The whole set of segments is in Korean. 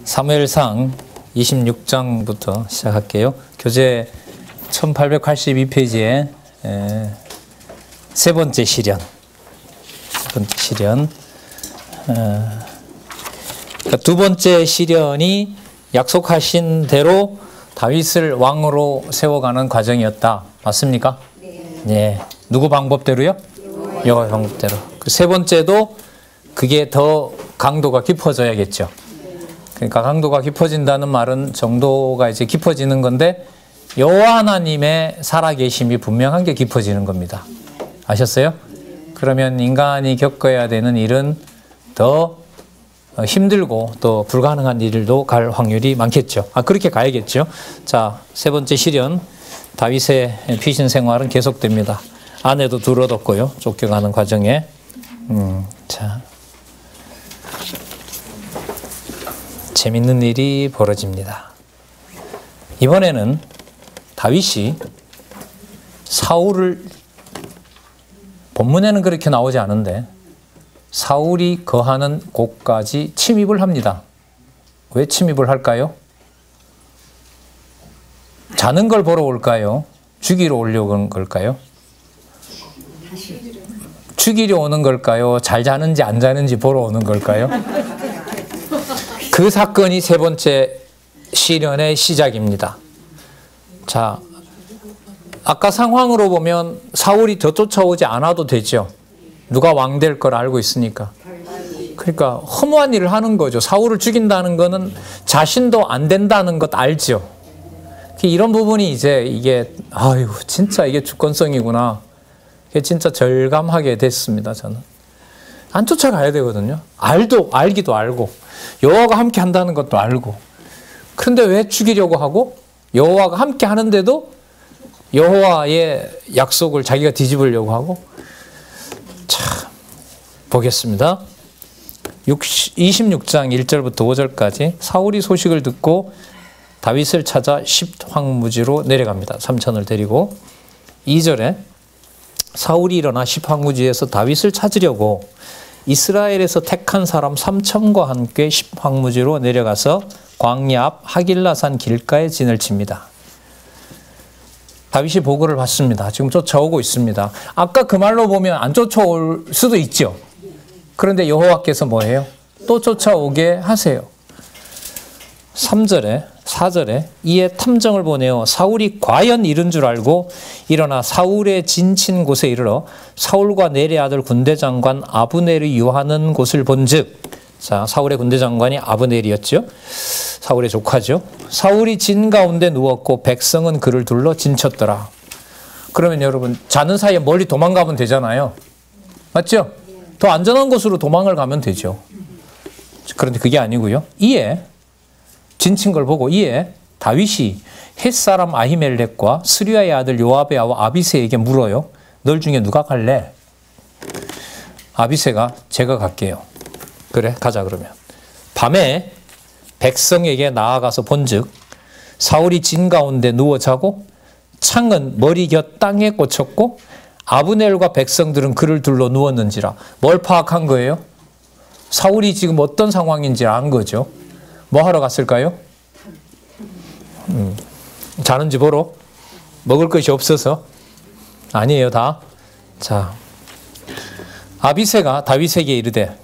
사무엘상 26장부터 시작할게요. 교재 1882페이지에 세 번째 시련. 그러니까 두 번째 시련이 약속하신 대로 다윗을 왕으로 세워가는 과정이었다. 맞습니까? 네. 누구 방법대로요? 여호와 방법대로. 그 세 번째도 그게 더 강도가 깊어져야겠죠. 그러니까 강도가 깊어진다는 말은 정도가 이제 깊어지는 건데 여호와 하나님의 살아계심이 분명한 게 깊어지는 겁니다. 아셨어요? 그러면 인간이 겪어야 되는 일은 더 힘들고 또 불가능한 일도 갈 확률이 많겠죠. 그렇게 가야겠죠. 자, 세 번째 시련, 다윗의 피신 생활은 계속됩니다. 아내도 둘 얻었고요. 쫓겨가는 과정에. 자, 재밌는 일이 벌어집니다. 이번에는 다윗이 사울을, 본문에는 그렇게 나오지 않은데 사울이 거하는 곳까지 침입을 합니다. 왜 침입을 할까요? 자는 걸 보러 올까요? 죽이러 오려고 온 걸까요? 죽이려 오는 걸까요? 잘 자는지 안 자는지 보러 오는 걸까요? 그 사건이 세 번째 시련의 시작입니다. 자, 아까 상황으로 보면 사울이 더 쫓아오지 않아도 되죠. 누가 왕 될 걸 알고 있으니까. 그러니까 허무한 일을 하는 거죠. 사울을 죽인다는 거는 자신도 안 된다는 것 알죠. 이런 부분이 이제 이게 아유 진짜 이게 주권성이구나. 이게 진짜 절감하게 됐습니다. 저는. 안 쫓아가야 되거든요. 알기도 알고 여호와가 함께 한다는 것도 알고. 그런데 왜 죽이려고 하고 여호와가 함께 하는데도 여호와의 약속을 자기가 뒤집으려고 하고. 자, 보겠습니다. 26장 1절부터 5절까지 사울이 소식을 듣고 다윗을 찾아 십황무지로 내려갑니다. 삼천을 데리고. 2절에 사울이 일어나 십황무지에서 다윗을 찾으려고 이스라엘에서 택한 사람 3천과 함께 십황무지로 내려가서 광야 앞 하길라산 길가에 진을 칩니다. 다윗이 보고를 받습니다. 지금 쫓아오고 있습니다. 아까 그 말로 보면 안 쫓아올 수도 있죠. 그런데 여호와께서 뭐해요? 또 쫓아오게 하세요. 3절에 4절에 이에 탐정을 보내어 사울이 과연 이른 줄 알고 일어나 사울의 진친 곳에 이르러 사울과 넬의 아들 군대장관 아브넬이 유하는 곳을 본즉, 자, 사울의 군대장관이 아브넬이었죠. 사울의 조카죠. 사울이 진 가운데 누웠고 백성은 그를 둘러 진쳤더라. 그러면 여러분 자는 사이에 멀리 도망가면 되잖아요. 맞죠? 더 안전한 곳으로 도망을 가면 되죠. 그런데 그게 아니고요. 이에 진친 걸 보고 이에 다윗이 햇사람 아히멜렉과 스리야의 아들 요압의 아와 아비새에게 물어요. 널 중에 누가 갈래? 아비새가 제가 갈게요. 그래, 가자 그러면. 밤에 백성에게 나아가서 본즉 사울이 진 가운데 누워 자고 창은 머리 곁 땅에 꽂혔고 아브넬과 백성들은 그를 둘러 누웠는지라. 뭘 파악한 거예요? 사울이 지금 어떤 상황인지 안 거죠. 뭐 하러 갔을까요? 자는지 보러? 먹을 것이 없어서? 아니에요, 다. 자, 아비새가 다윗에게 이르되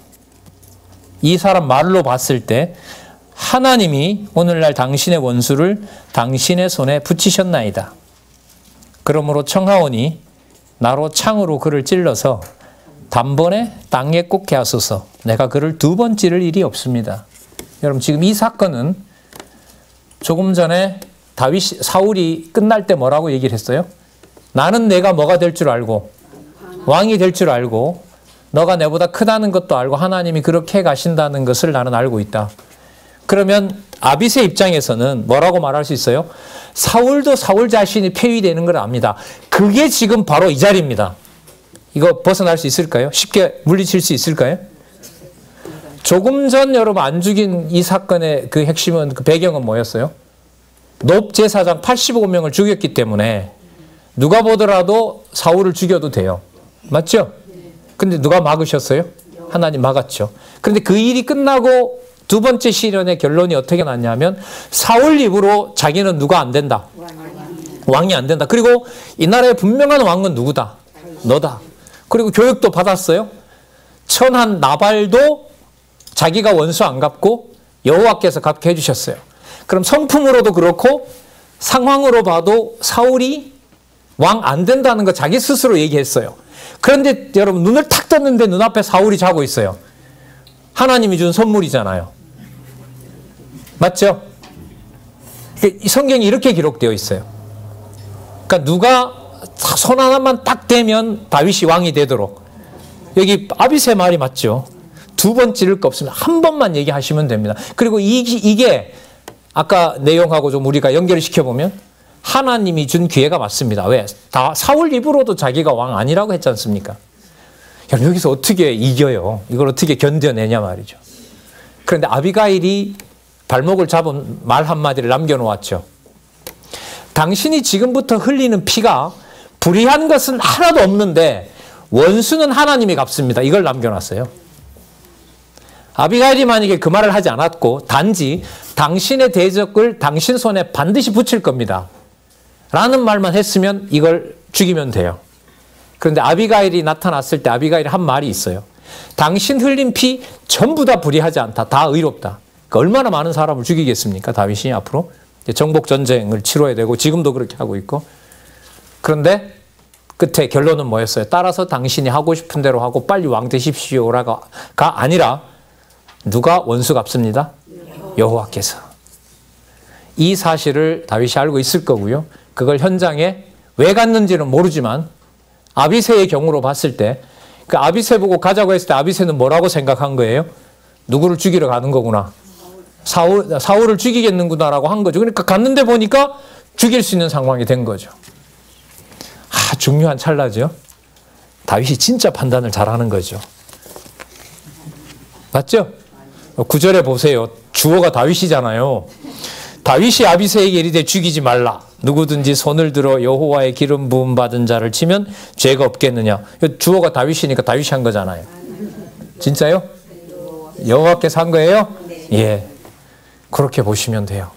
이 사람 말로 봤을 때 하나님이 오늘날 당신의 원수를 당신의 손에 붙이셨나이다. 그러므로 청하오니 나로 창으로 그를 찔러서 단번에 땅에 꽂게 하소서. 내가 그를 두 번 찌를 일이 없습니다. 여러분 지금 이 사건은 조금 전에 사울이 끝날 때 뭐라고 얘기를 했어요? 나는 내가 뭐가 될 줄 알고 왕이 될 줄 알고 너가 내보다 크다는 것도 알고 하나님이 그렇게 가신다는 것을 나는 알고 있다. 그러면 아비새 입장에서는 뭐라고 말할 수 있어요? 사울도 사울 자신이 폐위되는 걸 압니다. 그게 지금 바로 이 자리입니다. 이거 벗어날 수 있을까요? 쉽게 물리칠 수 있을까요? 조금 전 여러분 안 죽인 이 사건의 그 핵심은, 그 배경은 뭐였어요? 놉 제사장 85명을 죽였기 때문에 누가 보더라도 사울을 죽여도 돼요. 맞죠? 근데 누가 막으셨어요? 하나님 막았죠. 그런데 그 일이 끝나고 두 번째 시련의 결론이 어떻게 났냐면 사울 입으로 자기는 누가 안 된다? 왕이 안 된다. 그리고 이 나라의 분명한 왕은 누구다? 너다. 그리고 교육도 받았어요. 천한 나발도 자기가 원수 안 갚고 여호와께서 갚게 해주셨어요. 그럼 성품으로도 그렇고 상황으로 봐도 사울이 왕 안 된다는 거 자기 스스로 얘기했어요. 그런데 여러분 눈을 탁 떴는데 눈앞에 사울이 자고 있어요. 하나님이 준 선물이잖아요. 맞죠? 이 성경이 이렇게 기록되어 있어요. 그러니까 누가 손 하나만 딱 대면 다윗이 왕이 되도록. 여기 아비새 말이 맞죠? 두 번 찌를 거 없습니다. 한 번만 얘기하시면 됩니다. 그리고 이게 아까 내용하고 좀 우리가 연결을 시켜보면 하나님이 준 기회가 맞습니다. 왜? 다 사울 입으로도 자기가 왕 아니라고 했지 않습니까? 여기서 어떻게 이겨요? 이걸 어떻게 견뎌내냐 말이죠. 그런데 아비가일이 발목을 잡은 말 한마디를 남겨놓았죠. 당신이 지금부터 흘리는 피가 불의한 것은 하나도 없는데 원수는 하나님이 갚습니다. 이걸 남겨놨어요. 아비가일이 만약에 그 말을 하지 않았고 단지 당신의 대적을 당신 손에 반드시 붙일 겁니다. 라는 말만 했으면 이걸 죽이면 돼요. 그런데 아비가일이 나타났을 때 아비가일이 한 말이 있어요. 당신 흘린 피 전부 다 불의하지 않다. 다 의롭다. 그러니까 얼마나 많은 사람을 죽이겠습니까? 다윗이 앞으로. 정복 전쟁을 치러야 되고 지금도 그렇게 하고 있고. 그런데 끝에 결론은 뭐였어요? 따라서 당신이 하고 싶은 대로 하고 빨리 왕 되십시오라가 아니라 누가 원수 갚습니다? 여호와께서. 이 사실을 다윗이 알고 있을 거고요. 그걸 현장에 왜 갔는지는 모르지만 아비새의 경우로 봤을 때 그 아비새 보고 가자고 했을 때 아비새는 뭐라고 생각한 거예요? 누구를 죽이러 가는 거구나. 사울을 죽이겠는구나라고 한 거죠. 그러니까 갔는데 보니까 죽일 수 있는 상황이 된 거죠. 중요한 찰나죠. 다윗이 진짜 판단을 잘하는 거죠. 맞죠? 9절에 보세요. 주어가 다윗이잖아요. 다윗이 아비새에게 이르되 죽이지 말라. 누구든지 손을 들어 여호와의 기름 부음 받은 자를 치면 죄가 없겠느냐. 주어가 다윗이니까 다윗이 한 거잖아요. 진짜요? 여호와께서 한 거예요? 예. 그렇게 보시면 돼요.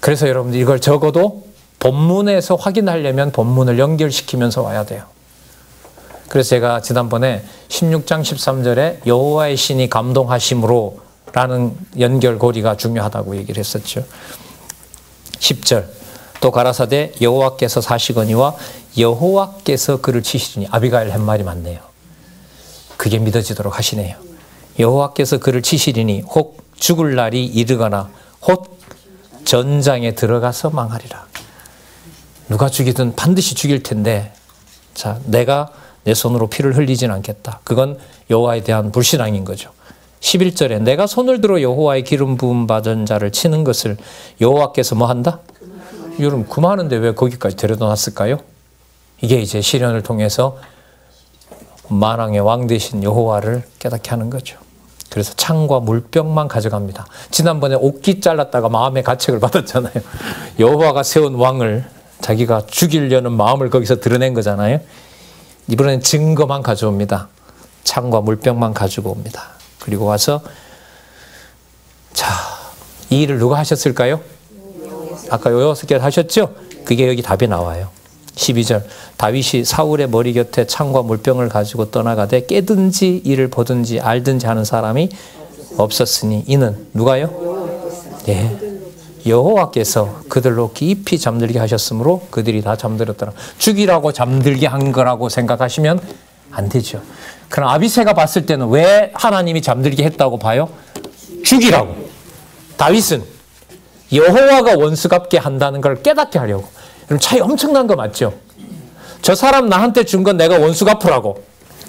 그래서 여러분들 이걸 적어도 본문에서 확인하려면 본문을 연결시키면서 와야 돼요. 그래서 제가 지난번에 16장 13절에 여호와의 신이 감동하심으로 라는 연결고리가 중요하다고 얘기를 했었죠. 10절 또 가라사대 여호와께서 사시거니와 여호와께서 그를 치시리니. 아비가일 한 말이 맞네요. 그게 믿어지도록 하시네요. 여호와께서 그를 치시리니 혹 죽을 날이 이르거나 혹 전장에 들어가서 망하리라. 누가 죽이든 반드시 죽일 텐데 자 내가 내 손으로 피를 흘리진 않겠다. 그건 여호와에 대한 불신앙인 거죠. 11절에 내가 손을 들어 여호와의 기름 부음 받은 자를 치는 것을 여호와께서 뭐 한다? 여러분 그만하는데 왜 거기까지 데려다 놨을까요? 이게 이제 시련을 통해서 만왕의 왕 되신 여호와를 깨닫게 하는 거죠. 그래서 창과 물병만 가져갑니다. 지난번에 옥기 잘랐다가 마음의 가책을 받았잖아요. 여호와가 세운 왕을 자기가 죽이려는 마음을 거기서 드러낸 거잖아요. 이번에는 증거만 가져옵니다. 창과 물병만 가지고 옵니다. 그리고 와서 자, 이 일을 누가 하셨을까요? 아까 여호와께서 하셨죠? 그게 여기 답이 나와요. 12절 다윗이 사울의 머리 곁에 창과 물병을 가지고 떠나가되 깨든지 이를 보든지 알든지 하는 사람이 없었으니 이는 누가요? 예, 여호와께서 그들로 깊이 잠들게 하셨으므로 그들이 다 잠들었더라. 죽이라고 잠들게 한 거라고 생각하시면 안 되죠. 그럼 아비새가 봤을 때는 왜 하나님이 잠들게 했다고 봐요? 죽이라고. 다윗은 여호와가 원수 갚게 한다는 걸 깨닫게 하려고. 그럼 차이 엄청난 거 맞죠? 저 사람 나한테 준 건 내가 원수 갚으라고.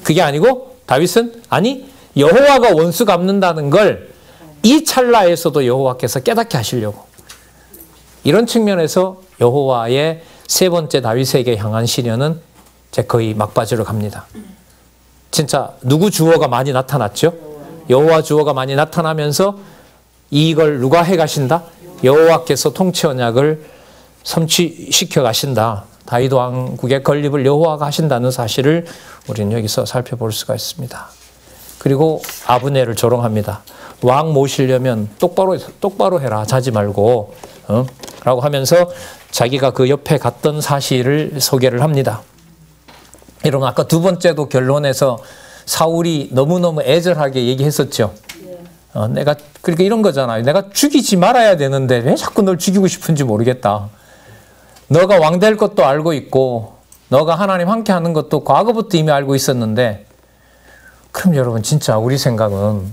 그게 아니고 다윗은 아니 여호와가 원수 갚는다는 걸 이 찰나에서도 여호와께서 깨닫게 하시려고. 이런 측면에서 여호와의 세 번째 다윗에게 향한 시련은 이제 거의 막바지로 갑니다. 진짜 누구 주어가 많이 나타났죠? 여호와 주어가 많이 나타나면서 이걸 누가 해 가신다? 여호와께서 통치 언약을 성취시켜 가신다. 다윗 왕국의 건립을 여호와가 하신다는 사실을 우리는 여기서 살펴볼 수가 있습니다. 그리고 아브넬을 조롱합니다. 왕 모시려면 똑바로 해라. 자지 말고. 라고 하면서 자기가 그 옆에 갔던 사실을 소개를 합니다. 이런 아까 두 번째도 결론에서 사울이 너무너무 애절하게 얘기했었죠. 내가 그러니까 이런 거잖아요. 내가 죽이지 말아야 되는데 왜 자꾸 널 죽이고 싶은지 모르겠다. 너가 왕 될 것도 알고 있고 너가 하나님 함께 하는 것도 과거부터 이미 알고 있었는데 그럼 여러분 진짜 우리 생각은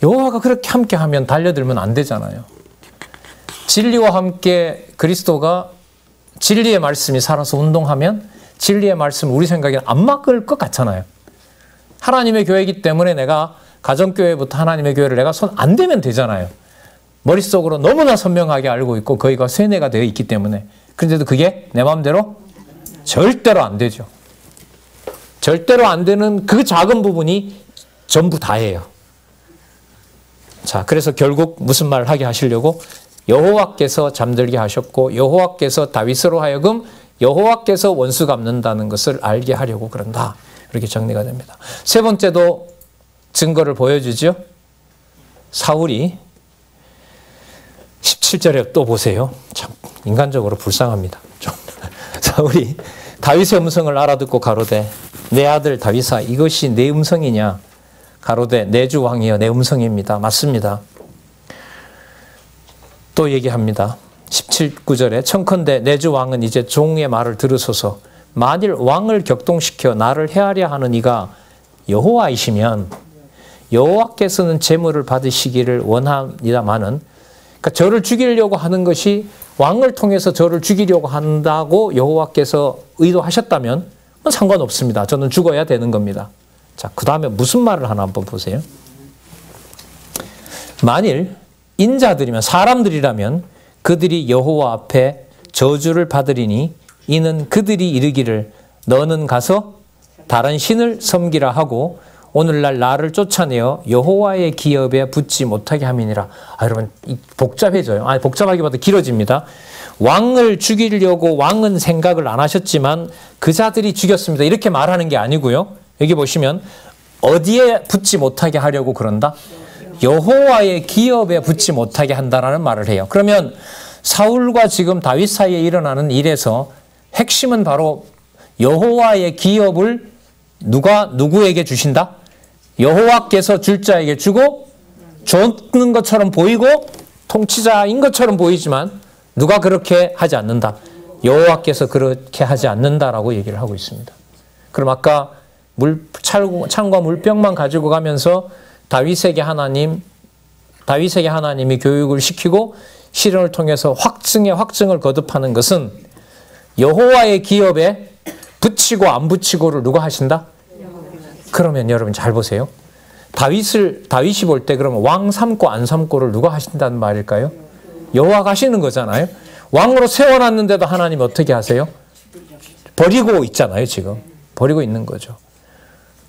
여호와가 그렇게 함께 하면 달려들면 안 되잖아요. 진리와 함께 그리스도가 진리의 말씀이 살아서 운동하면 진리의 말씀 우리 생각에는 안 맞을 것 같잖아요. 하나님의 교회이기 때문에 내가 가정교회부터 하나님의 교회를 내가 손 안 대면 되잖아요. 머릿속으로 너무나 선명하게 알고 있고 거기가 세뇌가 되어 있기 때문에. 그런데도 그게 내 마음대로 절대로 안 되죠. 절대로 안 되는 그 작은 부분이 전부 다예요. 자, 그래서 결국 무슨 말을 하게 하시려고? 여호와께서 잠들게 하셨고 여호와께서 다윗으로 하여금 여호와께서 원수 갚는다는 것을 알게 하려고 그런다. 이렇게 정리가 됩니다. 세 번째도 증거를 보여주죠. 사울이 17절에 또 보세요. 참 인간적으로 불쌍합니다. 좀. 사울이 다윗의 음성을 알아듣고 가로되 내 아들 다윗아 이것이 내 음성이냐? 가로되 내 주 왕이여 내 음성입니다. 맞습니다. 또 얘기합니다. 17구절에 청컨대 내 주 왕은 이제 종의 말을 들으소서. 만일 왕을 격동시켜 나를 해하려 하는 이가 여호와이시면 여호와께서는 제물을 받으시기를 원합니다마는, 그러니까 저를 죽이려고 하는 것이 왕을 통해서 저를 죽이려고 한다고 여호와께서 의도하셨다면 상관없습니다. 저는 죽어야 되는 겁니다. 자, 그 다음에 무슨 말을 하나 한번 보세요. 만일 인자들이면 사람들이라면 그들이 여호와 앞에 저주를 받으리니 이는 그들이 이르기를 너는 가서 다른 신을 섬기라 하고 오늘날 나를 쫓아내어 여호와의 기업에 붙지 못하게 함이니라. 여러분 복잡해져요. 복잡하기보다 길어집니다. 왕을 죽이려고 왕은 생각을 안 하셨지만 그 자들이 죽였습니다. 이렇게 말하는 게 아니고요. 여기 보시면 어디에 붙지 못하게 하려고 그런다? 여호와의 기업에 붙지 못하게 한다라는 말을 해요. 그러면 사울과 지금 다윗 사이에 일어나는 일에서 핵심은 바로 여호와의 기업을 누구에게 주신다? 여호와께서 줄 자에게 주고 줬는 것처럼 보이고 통치자인 것처럼 보이지만 누가 그렇게 하지 않는다? 여호와께서 그렇게 하지 않는다라고 얘기를 하고 있습니다. 그럼 아까 창과 물병만 가지고 가면서 다윗에게 하나님이 교육을 시키고 시련을 통해서 확증을 거듭하는 것은 여호와의 기업에 붙이고 안 붙이고를 누가 하신다? 그러면 여러분 잘 보세요. 다윗이 볼 때 그러면 왕 삼고 안 삼고를 누가 하신다는 말일까요? 여호와가 하시는 거잖아요. 왕으로 세워놨는데도 하나님 어떻게 하세요? 버리고 있잖아요. 지금 버리고 있는 거죠.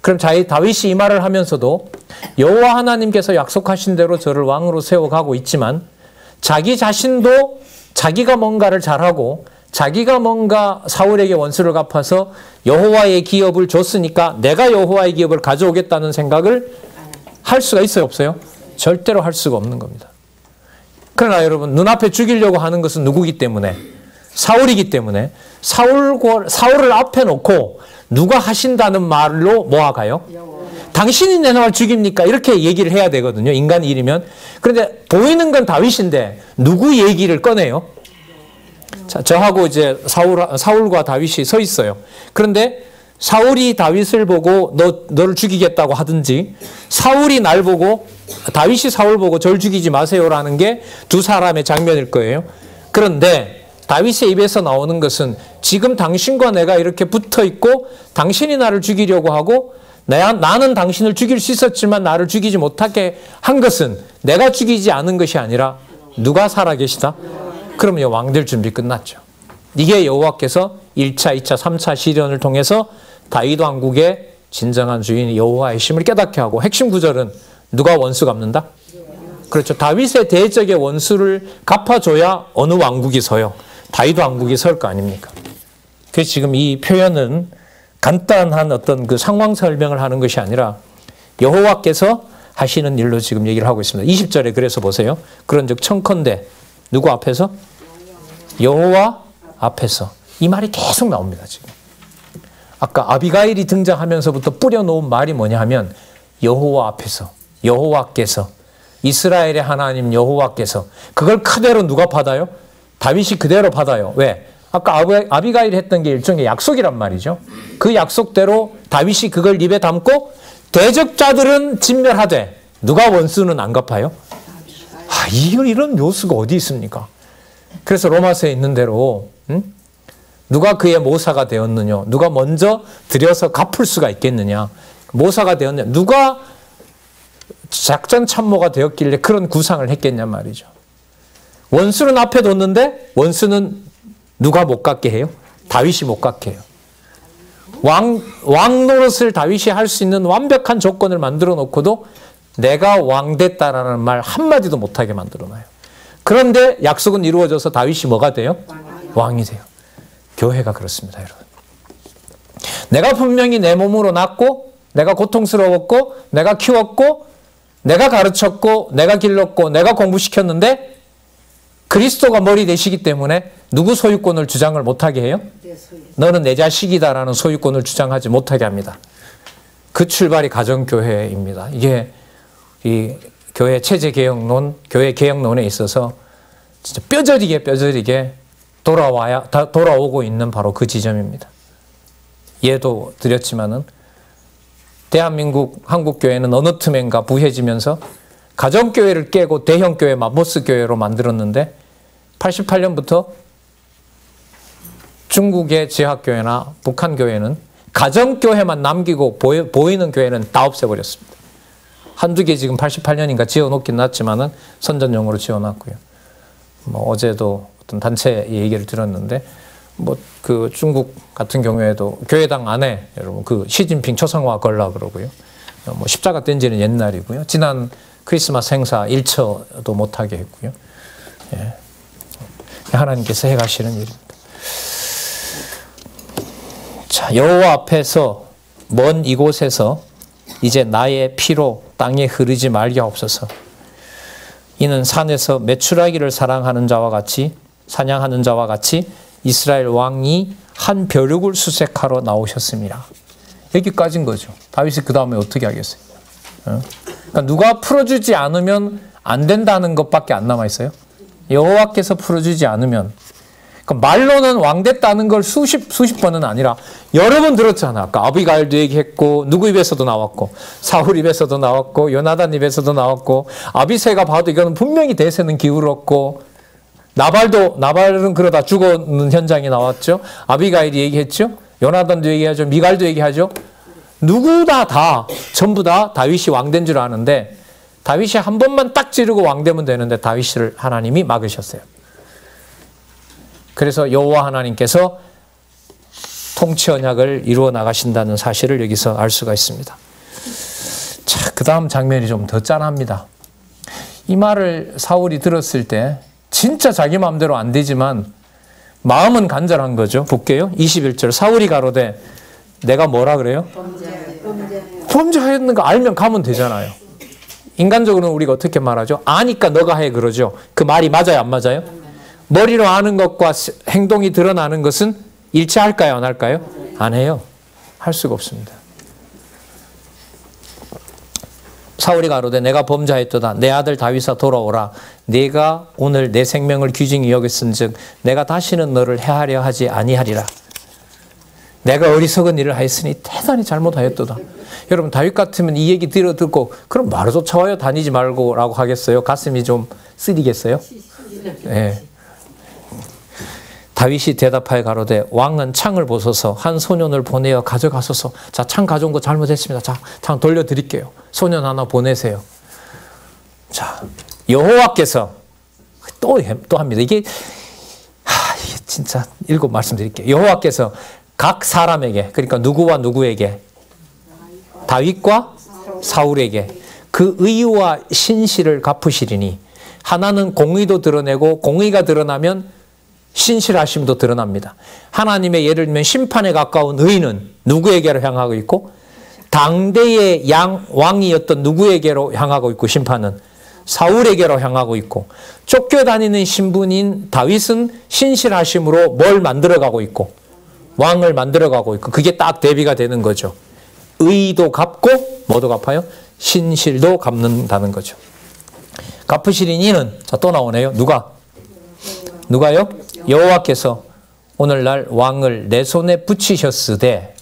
그럼 다윗이 이 말을 하면서도 여호와 하나님께서 약속하신 대로 저를 왕으로 세워가고 있지만 자기 자신도 자기가 뭔가를 잘하고 자기가 뭔가 사울에게 원수를 갚아서 여호와의 기업을 줬으니까 내가 여호와의 기업을 가져오겠다는 생각을 할 수가 있어요? 없어요? 절대로 할 수가 없는 겁니다. 그러나 여러분 눈앞에 죽이려고 하는 것은 누구기 때문에? 사울이기 때문에 사울을 앞에 놓고 누가 하신다는 말로 모아가요? 당신이 내 놈을 죽입니까? 이렇게 얘기를 해야 되거든요. 인간 일이면. 그런데 보이는 건 다윗인데 누구 얘기를 꺼내요? 자, 저하고 이제 사울과 다윗이 서 있어요. 그런데 사울이 다윗을 보고 너를 죽이겠다고 하든지 다윗이 사울 보고 저를 죽이지 마세요라는 게 두 사람의 장면일 거예요. 그런데 다윗의 입에서 나오는 것은 지금 당신과 내가 이렇게 붙어 있고 당신이 나를 죽이려고 하고 나는 당신을 죽일 수 있었지만 나를 죽이지 못하게 한 것은 내가 죽이지 않은 것이 아니라 누가 살아계시다? 그러면 왕될 준비 끝났죠. 이게 여호와께서 1차, 2차, 3차 시련을 통해서 다윗 왕국의 진정한 주인 여호와의 심을 깨닫게 하고 핵심 구절은 누가 원수 갚는다? 그렇죠. 다윗의 대적의 원수를 갚아줘야 어느 왕국이 서요? 다윗 왕국이 설 거 아닙니까? 그래서 지금 이 표현은 간단한 어떤 그 상황 설명을 하는 것이 아니라 여호와께서 하시는 일로 지금 얘기를 하고 있습니다. 20절에 그래서 보세요. 그런즉 청컨대 누구 앞에서? 여호와 앞에서. 이 말이 계속 나옵니다. 지금. 아까 아비가일이 등장하면서부터 뿌려놓은 말이 뭐냐 하면 여호와 앞에서, 여호와께서, 이스라엘의 하나님 여호와께서. 그걸 그대로 누가 받아요? 다윗이 그대로 받아요. 왜? 아까 아비가일이 했던 게 일종의 약속이란 말이죠. 그 약속대로 다윗이 그걸 입에 담고 대적자들은 진멸하되 누가 원수는 안 갚아요? 이런 묘수가 어디 있습니까? 그래서 로마서에 있는 대로 누가 그의 모사가 되었느냐? 누가 먼저 들여서 갚을 수가 있겠느냐? 모사가 되었느냐? 누가 작전 참모가 되었길래 그런 구상을 했겠냐 말이죠. 원수는 앞에 뒀는데 원수는 누가 못 갖게 해요? 다윗이 못 갖게 해요. 왕 노릇을 다윗이 할 수 있는 완벽한 조건을 만들어 놓고도 내가 왕 됐다라는 말 한마디도 못하게 만들어 놔요. 그런데 약속은 이루어져서 다윗이 뭐가 돼요? 왕이 돼요. 교회가 그렇습니다, 여러분. 내가 분명히 내 몸으로 낳고 내가 고통스러웠고 내가 키웠고 내가 가르쳤고 내가 길렀고 내가 공부시켰는데 그리스도가 머리 되시기 때문에 누구 소유권을 주장을 못하게 해요? 너는 내 자식이다라는 소유권을 주장하지 못하게 합니다. 그 출발이 가정교회입니다. 이게 이 교회 체제개혁론, 교회 개혁론에 있어서 진짜 뼈저리게 돌아오고 있는 바로 그 지점입니다. 예도 드렸지만은 대한민국 한국교회는 어느 틈엔가 부해지면서 가정교회를 깨고 대형교회 맘모스교회로 만들었는데 88년부터 중국의 지하교회나 북한교회는 가정교회만 남기고 보이는 교회는 다 없애버렸습니다. 한두 개 지금 88년인가 지어놓긴 놨지만은 선전용으로 지어놨고요. 어제도 어떤 단체 얘기를 들었는데 그 중국 같은 경우에도 교회당 안에 여러분 그 시진핑 초상화 걸라 그러고요. 십자가 뗀 지는 옛날이고요. 지난 크리스마스 행사 일처도 못하게 했고요. 예. 하나님께서 해가시는 일입니다. 자, 여호와 앞에서 먼 이곳에서 이제 나의 피로 땅에 흐르지 말게 하옵소서. 이는 산에서 메추라기를 사랑하는 자와 같이 사냥하는 자와 같이 이스라엘 왕이 한 벼룩을 수색하러 나오셨습니다. 여기까지인 거죠. 다윗이 그 다음에 어떻게 하겠어요? 그러니까 누가 풀어주지 않으면 안 된다는 것밖에 안 남아있어요. 여호와께서 풀어주지 않으면. 그러니까 말로는 왕 됐다는 걸 수십 번은 아니라 여러 번 들었잖아. 아까 아비가일도 얘기했고 누구 입에서도 나왔고 사울 입에서도 나왔고 요나단 입에서도 나왔고 아비새가 봐도 이거는 분명히 대세는 기울었고 나발은 그러다 죽었는 현장이 나왔죠. 아비가일이 얘기했죠. 요나단도 얘기하죠. 미갈도 얘기하죠. 누구나 다 전부 다 다윗이 왕된 줄 아는데 다윗이 한 번만 딱 지르고 왕되면 되는데 다윗을 하나님이 막으셨어요. 그래서 여호와 하나님께서 통치 언약을 이루어 나가신다는 사실을 여기서 알 수가 있습니다. 자, 그 다음 장면이 좀 더 짠합니다. 이 말을 사울이 들었을 때 진짜 자기 마음대로 안 되지만 마음은 간절한 거죠. 볼게요. 21절 사울이 가로되 내가 뭐라 그래요? 범죄하였는 거 알면 가면 되잖아요. 인간적으로는 우리가 어떻게 말하죠? 아니까 너가 해 그러죠. 그 말이 맞아요, 안 맞아요? 머리로 아는 것과 행동이 드러나는 것은 일치할까요, 안 할까요? 안 해요. 할 수가 없습니다. 사울이 가로되 내가 범죄하였도다. 내 아들 다윗아 돌아오라. 네가 오늘 내 생명을 귀중히 여겼은즉 내가 다시는 너를 해하려 하지 아니하리라. 내가 어리석은 일을 하였으니 대단히 잘못하였도다. 여러분 다윗 같으면 이 얘기 듣고 그럼 말을 쫓아와요 다니지 말고 라고 하겠어요? 가슴이 좀 쓰리겠어요? 네. 다윗이 대답하여 가로되 왕은 창을 보소서 한 소년을 보내어 가져가소서. 자, 창 가져온 거 잘못했습니다. 자, 창 돌려드릴게요. 소년 하나 보내세요. 자, 여호와께서 또 합니다. 이게 진짜 읽고 말씀드릴게요. 여호와께서 각 사람에게 그러니까 누구와 누구에게 다윗과 사울에게 그 의와 신실을 갚으시리니 하나는 공의도 드러내고 공의가 드러나면 신실하심도 드러납니다. 하나님의 예를 들면 심판에 가까운 의는 누구에게로 향하고 있고 당대의 왕이었던 누구에게로 향하고 있고 심판은 사울에게로 향하고 있고 쫓겨다니는 신분인 다윗은 신실하심으로 뭘 만들어가고 있고 왕을 만들어가고 있고 그게 딱 대비가 되는 거죠. 의도 갚고 뭐도 갚아요? 신실도 갚는다는 거죠. 갚으시린 이는 자, 또 나오네요. 누가요? 여호와께서 오늘날 왕을 내 손에 붙이셨으되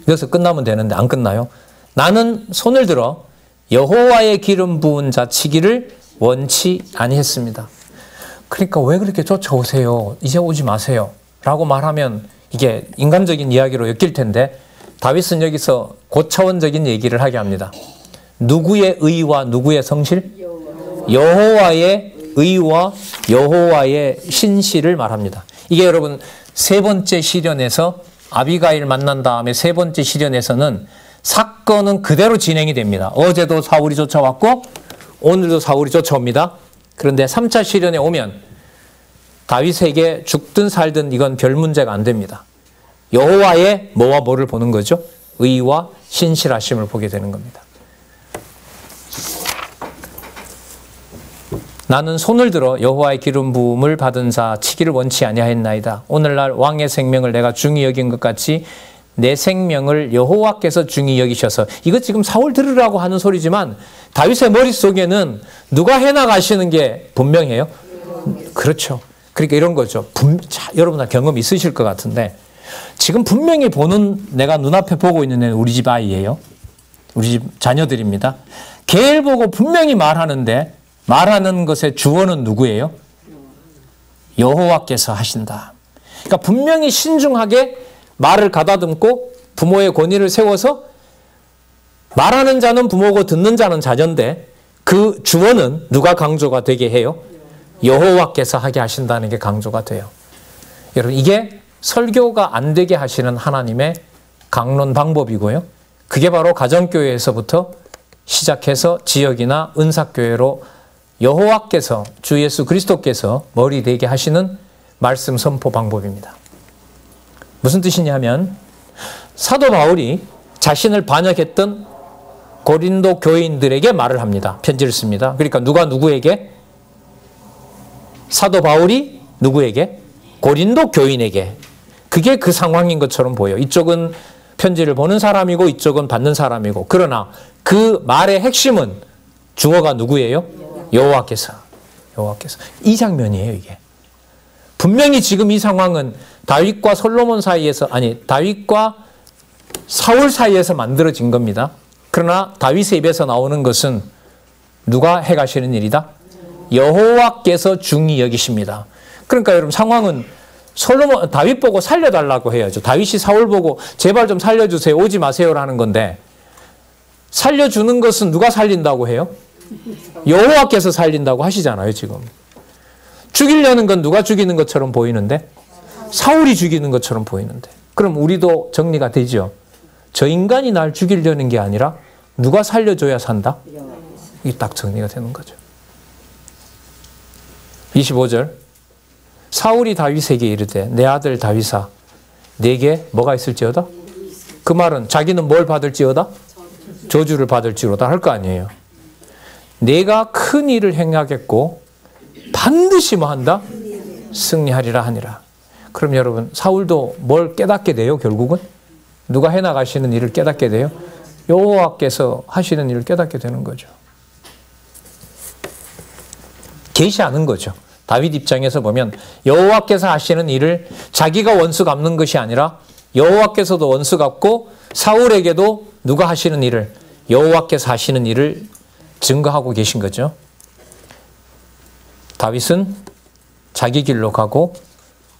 여기서 끝나면 되는데 안 끝나요. 나는 손을 들어 여호와의 기름 부은 자 치기를 원치 아니했습니다. 그러니까 왜 그렇게 쫓아오세요? 이제 오지 마세요. 라고 말하면 이게 인간적인 이야기로 엮일 텐데 다윗은 여기서 고차원적인 얘기를 하게 합니다. 누구의 의와 누구의 성실? 여호와의 의와 여호와의 신실을 말합니다. 이게 여러분 세 번째 시련에서 아비가일 만난 다음에 세 번째 시련에서는 사건은 그대로 진행이 됩니다. 어제도 사울이 쫓아왔고 오늘도 사울이 쫓아옵니다. 그런데 3차 시련에 오면 다윗에게 죽든 살든 이건 별 문제가 안 됩니다. 여호와의 뭐와 뭐를 보는 거죠? 의와 신실하심을 보게 되는 겁니다. 나는 손을 들어 여호와의 기름 부음을 받은 자 치기를 원치 아니하였나이다. 오늘날 왕의 생명을 내가 중히 여긴 것 같이 내 생명을 여호와께서 중히 여기셔서 이거 지금 사울 들으라고 하는 소리지만 다윗의 머릿속에는 누가 해나가시는 게 분명해요. 그렇죠. 그러니까 이런 거죠. 여러분 다 경험 있으실 것 같은데 지금 분명히 보는 내가 눈앞에 보고 있는 애는 우리 집 아이예요. 우리 집 자녀들입니다. 걔를 보고 분명히 말하는데 말하는 것의 주어는 누구예요? 여호와께서 하신다. 그러니까 분명히 신중하게 말을 가다듬고 부모의 권위를 세워서 말하는 자는 부모고 듣는 자는 자녀인데 그 주어는 누가 강조가 되게 해요? 여호와께서 하게 하신다는 게 강조가 돼요. 여러분 이게 설교가 안 되게 하시는 하나님의 강론 방법이고요. 그게 바로 가정교회에서부터 시작해서 지역이나 은사교회로 여호와께서 주 예수 그리스도께서 머리 되게 하시는 말씀 선포 방법입니다. 무슨 뜻이냐면 사도 바울이 자신을 반역했던 고린도 교인들에게 말을 합니다. 편지를 씁니다. 그러니까 누가 누구에게? 사도 바울이 누구에게? 고린도 교인에게. 그게 그 상황인 것처럼 보여. 이쪽은 편지를 보는 사람이고 이쪽은 받는 사람이고 그러나 그 말의 핵심은 주어가 누구예요? 여호와께서. 이 장면이에요 이게. 분명히 지금 이 상황은 다윗과 솔로몬 사이에서 다윗과 사울 사이에서 만들어진 겁니다. 그러나 다윗의 입에서 나오는 것은 누가 해가시는 일이다? 여호와께서 중히 여기십니다. 그러니까 여러분 상황은 다윗 보고 살려달라고 해야죠. 다윗이 사울 보고 제발 좀 살려주세요. 오지 마세요라는 건데 살려주는 것은 누가 살린다고 해요? 여호와께서 살린다고 하시잖아요 지금. 죽이려는 건 누가 죽이는 것처럼 보이는데 사울이 죽이는 것처럼 보이는데 그럼 우리도 정리가 되죠. 저 인간이 날 죽이려는 게 아니라 누가 살려줘야 산다? 이게 딱 정리가 되는 거죠. 25절 사울이 다윗에게 이르되 내 아들 다윗아 내게 뭐가 있을지어다? 그 말은 자기는 뭘 받을지어다? 저주를 받을지로다 할 거 아니에요. 내가 큰 일을 행하겠고 반드시 뭐 한다? 승리하리라 하니라. 그럼 여러분 사울도 뭘 깨닫게 돼요 결국은? 누가 해나가시는 일을 깨닫게 돼요? 여호와께서 하시는 일을 깨닫게 되는 거죠. 계시하는 거죠. 다윗 입장에서 보면 여호와께서 하시는 일을 자기가 원수 갚는 것이 아니라 여호와께서도 원수 갚고 사울에게도 누가 하시는 일을 여호와께서 하시는 일을 증거하고 계신 거죠. 다윗은 자기 길로 가고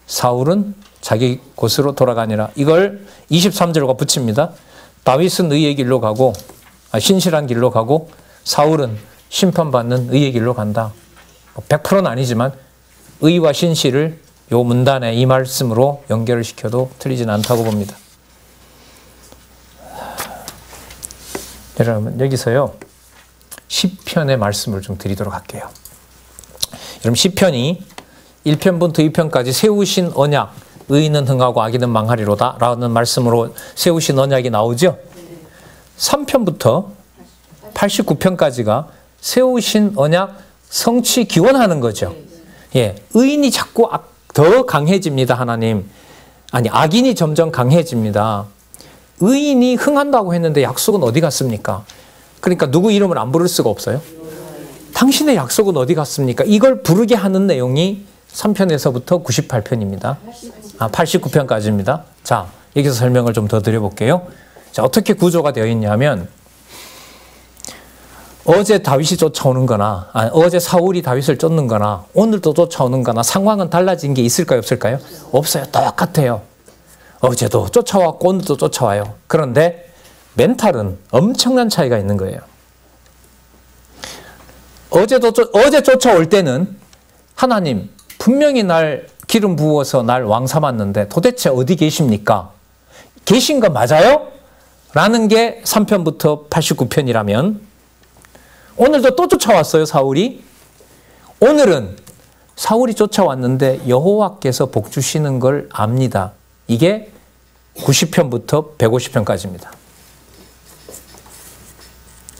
사울은 자기 곳으로 돌아가니라. 이걸 23절과 붙입니다. 다윗은 의의 길로 가고 신실한 길로 가고 사울은 심판받는 의의 길로 간다. 100%는 아니지만 의와 신실을 요 문단에 이 말씀으로 연결을 시켜도 틀리진 않다고 봅니다. 여러분 여기서요 시편의 말씀을 좀 드리도록 할게요. 여러분 시편이 1편부터 2편까지 세우신 언약 의인은 흥하고 악인은 망하리로다 라는 말씀으로 세우신 언약이 나오죠. 3편부터 89편까지가 세우신 언약 성취 기원하는 거죠. 예, 의인이 자꾸 더 강해집니다. 하나님. 아니, 악인이 점점 강해집니다. 의인이 흥한다고 했는데 약속은 어디 갔습니까? 그러니까 누구 이름을 안 부를 수가 없어요. 당신의 약속은 어디 갔습니까? 이걸 부르게 하는 내용이 3편에서부터 98편입니다. 89편까지입니다. 자, 여기서 설명을 좀 더 드려볼게요. 자, 어떻게 구조가 되어 있냐면 어제 다윗이 쫓아오는 거나 어제 사울이 다윗을 쫓는 거나 오늘도 쫓아오는 거나 상황은 달라진 게 있을까요? 없을까요? 없어요. 똑같아요. 어제도 쫓아왔고 오늘도 쫓아와요. 그런데 멘탈은 엄청난 차이가 있는 거예요. 어제 쫓아올 때는 하나님 분명히 날 기름 부어서 날 왕 삼았는데 도대체 어디 계십니까? 계신 거 맞아요? 라는 게 3편부터 89편이라면 오늘도 또 쫓아왔어요, 사울이. 오늘은 사울이 쫓아왔는데 여호와께서 복 주시는 걸 압니다. 이게 90편부터 150편까지입니다.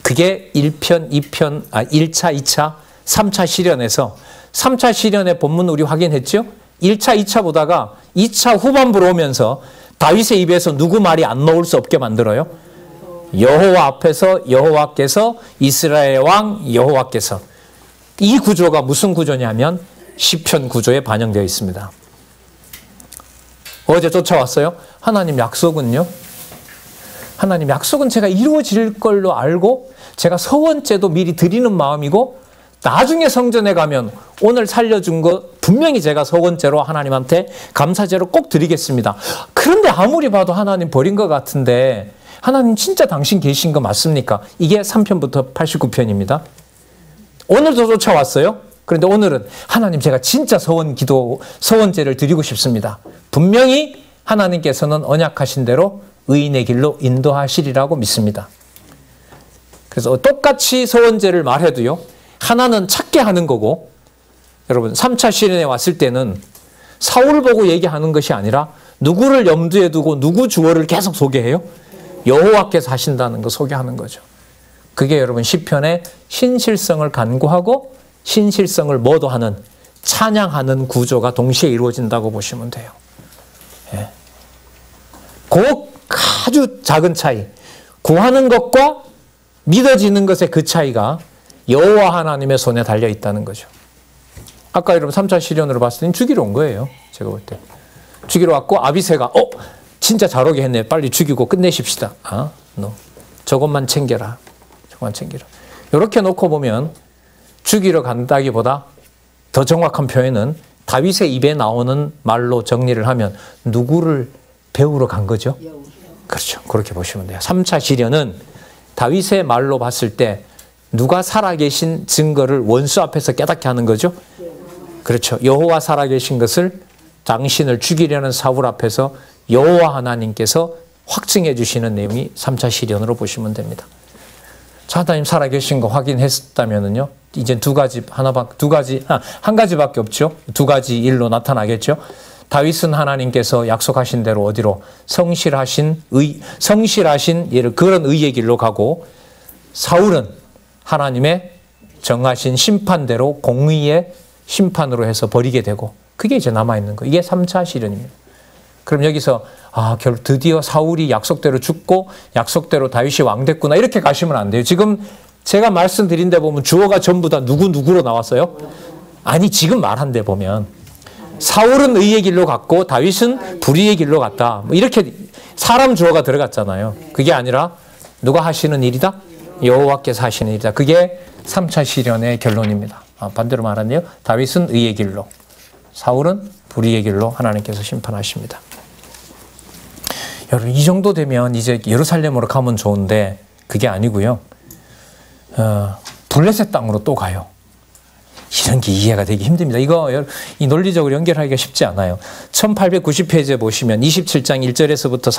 그게 1편, 2편, 1차, 2차, 3차 시련에서 3차 시련의 본문 우리 확인했죠? 1차, 2차 보다가 2차 후반부로 오면서 다윗의 입에서 누구 말이 안 나올 수 없게 만들어요. 여호와 앞에서 여호와께서 이스라엘 왕 여호와께서 이 구조가 무슨 구조냐면 시편 구조에 반영되어 있습니다. 어제 쫓아왔어요. 하나님 약속은요? 하나님 약속은 제가 이루어질 걸로 알고 제가 서원제도 미리 드리는 마음이고 나중에 성전에 가면 오늘 살려준 거 분명히 제가 서원제로 하나님한테 감사제로 꼭 드리겠습니다. 그런데 아무리 봐도 하나님 버린 것 같은데 하나님 진짜 당신 계신 거 맞습니까? 이게 3편부터 89편입니다. 오늘도 쫓아왔어요. 그런데 오늘은 하나님 제가 진짜 서원제를 드리고 싶습니다. 분명히 하나님께서는 언약하신 대로 의인의 길로 인도하시리라고 믿습니다. 그래서 똑같이 서원제를 말해도요. 하나는 찾게 하는 거고 여러분 3차 시련에 왔을 때는 사울 보고 얘기하는 것이 아니라 누구를 염두에 두고 누구 주어를 계속 소개해요? 여호와께서 하신다는 거 소개하는 거죠. 그게 여러분 시편의 신실성을 간구하고 신실성을 모도하는 찬양하는 구조가 동시에 이루어진다고 보시면 돼요. 예. 그 아주 작은 차이, 구하는 것과 믿어지는 것의 그 차이가 여호와 하나님의 손에 달려 있다는 거죠. 아까 여러분 3차 시련으로 봤을 때는 죽이러 온 거예요. 제가 볼 때. 죽이러 왔고 아비새가 진짜 잘 오게 했네. 빨리 죽이고 끝내십시다. 저것만 챙겨라. 저것만 챙겨라. 이렇게 놓고 보면 죽이러 간다기보다 더 정확한 표현은 다윗의 입에 나오는 말로 정리를 하면 누구를 배우러 간 거죠? 그렇죠. 그렇게 보시면 돼요. 3차 시련은 다윗의 말로 봤을 때 누가 살아계신 증거를 원수 앞에서 깨닫게 하는 거죠? 그렇죠. 여호와 살아계신 것을 당신을 죽이려는 사울 앞에서 여호와 하나님께서 확증해 주시는 내용이 3차 시련으로 보시면 됩니다. 자, 하나님 살아계신 거 확인했다면은요. 이제 한 가지밖에 없죠. 두 가지 일로 나타나겠죠. 다윗은 하나님께서 약속하신 대로 어디로 성실하신 그런 의의 길로 가고 사울은 하나님의 정하신 심판대로 공의의 심판으로 해서 버리게 되고 그게 이제 남아있는 거예요. 이게 3차 시련입니다. 그럼 여기서 드디어 사울이 약속대로 죽고 약속대로 다윗이 왕됐구나 이렇게 가시면 안 돼요. 지금 제가 말씀드린 데 보면 주어가 전부 다 누구로 나왔어요? 아니 지금 말한 데 보면 사울은 의의 길로 갔고 다윗은 불의의 길로 갔다. 이렇게 사람 주어가 들어갔잖아요. 그게 아니라 누가 하시는 일이다? 여호와께서 하시는 일이다. 그게 3차 시련의 결론입니다. 반대로 말하네요. 다윗은 의의 길로, 사울은 불의의 길로 하나님께서 심판하십니다. 여러분 이 정도 되면 이제 예루살렘으로 가면 좋은데 그게 아니고요. 블레셋 땅으로 또 가요. 이런 게 이해가 되기 힘듭니다. 이 논리적으로 연결하기가 쉽지 않아요. 1890페이지에 보시면 27장 1절에서부터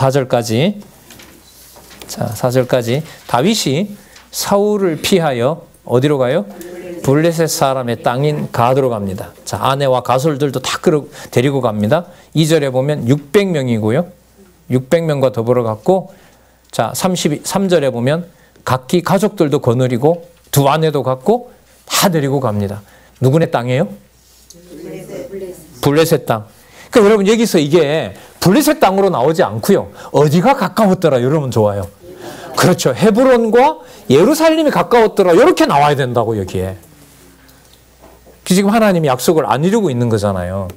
4절까지 다윗이 사울을 피하여 어디로 가요? 블레셋 사람의 땅인 가드로 갑니다. 자, 아내와 가솔들도 다 데리고 갑니다. 2절에 보면 600명이고요. 600명과 더불어 갔고, 자, 33절에 보면 각기 가족들도 거느리고 두 아내도 갖고 다 데리고 갑니다. 누구네 땅이에요? 블레셋 땅. 그러니까 여러분 여기서 이게 블레셋 땅으로 나오지 않고요. 어디가 가까웠더라 이러면 좋아요. 그렇죠. 헤브론과 예루살렘이 가까웠더라 이렇게 나와야 된다고 여기에. 지금 하나님이 약속을 안 이루고 있는 거잖아요.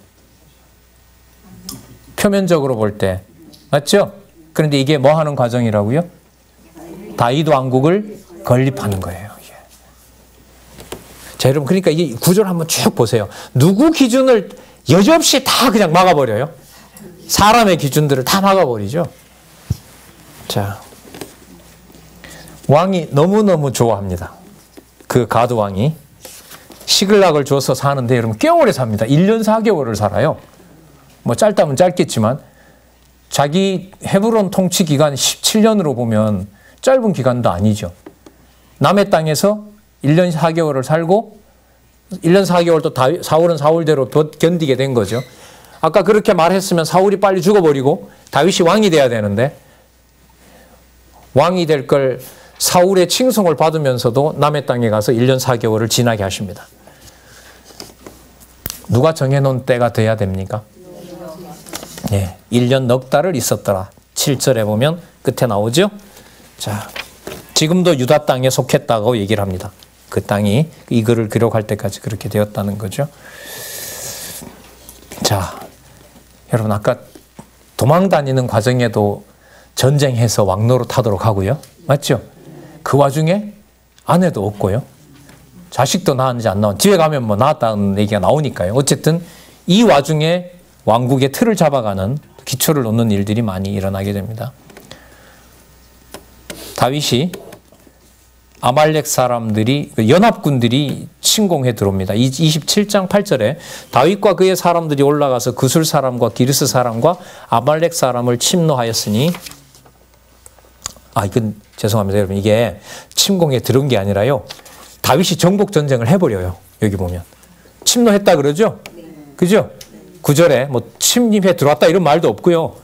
표면적으로 볼 때. 맞죠? 그런데 이게 뭐 하는 과정이라고요? 다윗 왕국을 건립하는 거예요. 자, 여러분, 그러니까 이 구조를 한번 쭉 보세요. 누구 기준을 여지없이 다 그냥 막아버려요. 사람의 기준들을 다 막아버리죠. 자, 왕이 너무너무 좋아합니다. 그 가드 왕이. 시글락을 줘서 사는데 여러분 꽤 오래 삽니다. 1년 4개월을 살아요. 뭐 짧다면 짧겠지만 자기 헤브론 통치 기간 17년으로 보면 짧은 기간도 아니죠. 남의 땅에서 1년 4개월을 살고 1년 4개월 또 사울은 사울대로 견디게 된 거죠. 아까 그렇게 말했으면 사울이 빨리 죽어버리고 다윗이 왕이 돼야 되는데 왕이 될 걸 사울의 칭송을 받으면서도 남의 땅에 가서 1년 4개월을 지나게 하십니다. 누가 정해놓은 때가 돼야 됩니까? 네, 1년 넉 달을 있었더라. 7절에 보면 끝에 나오죠. 자, 지금도 유다 땅에 속했다고 얘기를 합니다. 그 땅이 이 글을 기록할 때까지 그렇게 되었다는 거죠. 자, 여러분 아까 도망 다니는 과정에도 전쟁해서 왕노릇 하도록 하고요. 맞죠? 그 와중에 아내도 없고요. 자식도 낳았는지 안 낳았는지 뒤에 가면 뭐 낳았다는 얘기가 나오니까요. 어쨌든 이 와중에 왕국의 틀을 잡아가는 기초를 놓는 일들이 많이 일어나게 됩니다. 다윗이 아말렉 사람들이 연합군들이 침공해 들어옵니다. 27장 8절에 다윗과 그의 사람들이 올라가서 그술 사람과 기르스 사람과 아말렉 사람을 침노하였으니 이건 죄송합니다. 여러분 이게 침공에 들어온 게 아니라요. 다윗이 정복 전쟁을 해버려요. 여기 보면 침노했다 그러죠. 그죠? 9절에 뭐 침입해 들어왔다 이런 말도 없고요.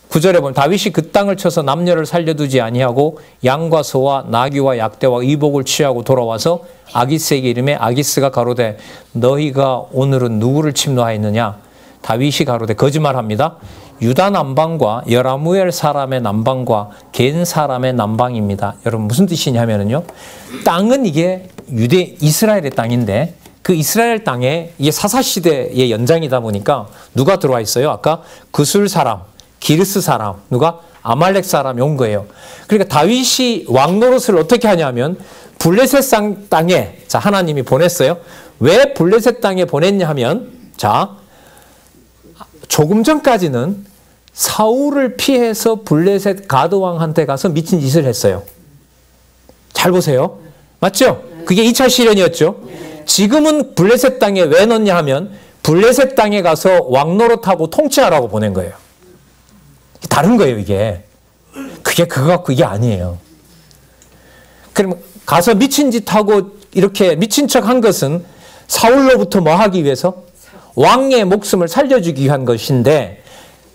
9절에 보면 다윗이 그 땅을 쳐서 남녀를 살려두지 아니하고 양과 소와 나귀와 약대와 의복을 취하고 돌아와서 아기스에게 이르매 아기스가 가로되 너희가 오늘은 누구를 침노하였느냐? 다윗이 가로되 거짓말합니다. 유다 남방과 여라무엘 사람의 남방과 겐 사람의 남방입니다. 여러분 무슨 뜻이냐면요. 땅은 이게 이스라엘의 땅인데 그 이스라엘 땅에 이게 사사시대의 연장이다 보니까 누가 들어와 있어요? 아까 그술 사람, 기르스 사람, 누가? 아말렉 사람이 온 거예요. 그러니까 다윗이 왕노릇을 어떻게 하냐면 블레셋 땅에 자 하나님이 보냈어요. 왜 블레셋 땅에 보냈냐 하면 자 조금 전까지는 사울을 피해서 블레셋 가드 왕한테 가서 미친 짓을 했어요. 잘 보세요. 맞죠? 그게 2차 시련이었죠. 지금은 블레셋 땅에 왜 넣냐 하면 블레셋 땅에 가서 왕노릇하고 통치하라고 보낸 거예요. 다른 거예요, 이게. 그게 그거 갖고 이게 아니에요. 그럼 가서 미친 짓 하고 이렇게 미친 척 한 것은 사울로부터 뭐 하기 위해서? 왕의 목숨을 살려주기 위한 것인데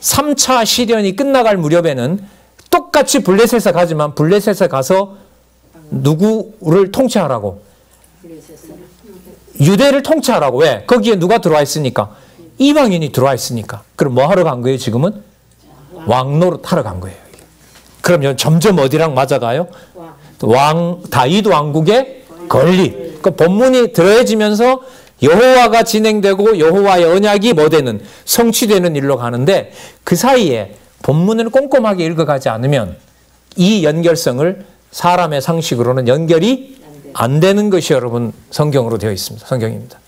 3차 시련이 끝나갈 무렵에는 똑같이 블레셋에 가지만 블레셋에 가서 누구를 통치하라고? 유대를 통치하라고. 왜? 거기에 누가 들어와 있으니까? 이방인이 들어와 있으니까. 그럼 뭐 하러 간 거예요, 지금은? 왕노릇 하러 간 거예요. 그럼 점점 어디랑 맞아가요? 다윗 왕국의 건립. 그 본문이 들어지면서 여호와가 진행되고 여호와의 언약이 뭐 되는? 성취되는 일로 가는데 그 사이에 본문을 꼼꼼하게 읽어가지 않으면 이 연결성을 사람의 상식으로는 연결이 안 되는 것이 여러분 성경으로 되어 있습니다. 성경입니다.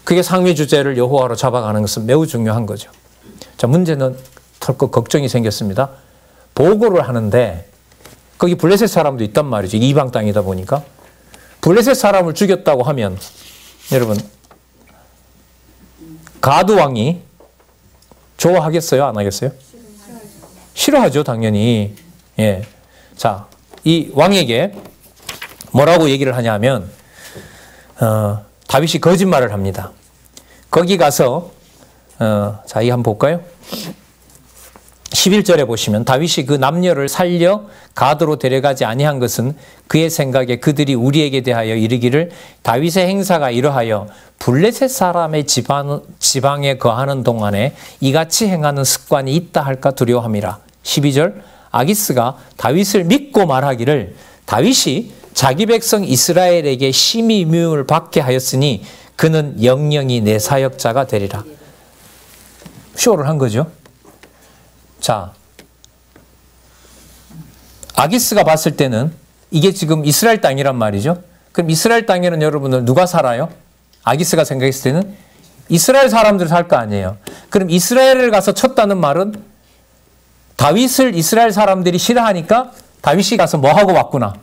그게 상위 주제를 여호와로 잡아가는 것은 매우 중요한 거죠. 자, 문제는 털컥 걱정이 생겼습니다. 보고를 하는데 거기 블레셋 사람도 있단 말이죠. 이방 땅이다 보니까. 블레셋 사람을 죽였다고 하면 여러분 가드 왕이 좋아하겠어요? 안 하겠어요? 싫어하죠, 당연히. 예. 자, 이 왕에게 뭐라고 얘기를 하냐면 다윗이 거짓말을 합니다. 거기 가서 자, 이 한번 볼까요? 11절에 보시면 다윗이 그 남녀를 살려 가드로 데려가지 아니한 것은 그의 생각에 그들이 우리에게 대하여 이르기를 다윗의 행사가 이러하여 블레셋 사람의 지방에 거하는 동안에 이같이 행하는 습관이 있다 할까 두려워함이라. 12절 아기스가 다윗을 믿고 말하기를 다윗이 자기 백성 이스라엘에게 심히 미움을 받게 하였으니 그는 영영이 내 사역자가 되리라. 쇼를 한 거죠. 자, 아기스가 봤을 때는 이게 지금 이스라엘 땅이란 말이죠. 그럼 이스라엘 땅에는 여러분들 누가 살아요? 아기스가 생각했을 때는 이스라엘 사람들 살 거 아니에요. 그럼 이스라엘을 가서 쳤다는 말은 다윗을 이스라엘 사람들이 싫어하니까 다윗이 가서 뭐 하고 왔구나.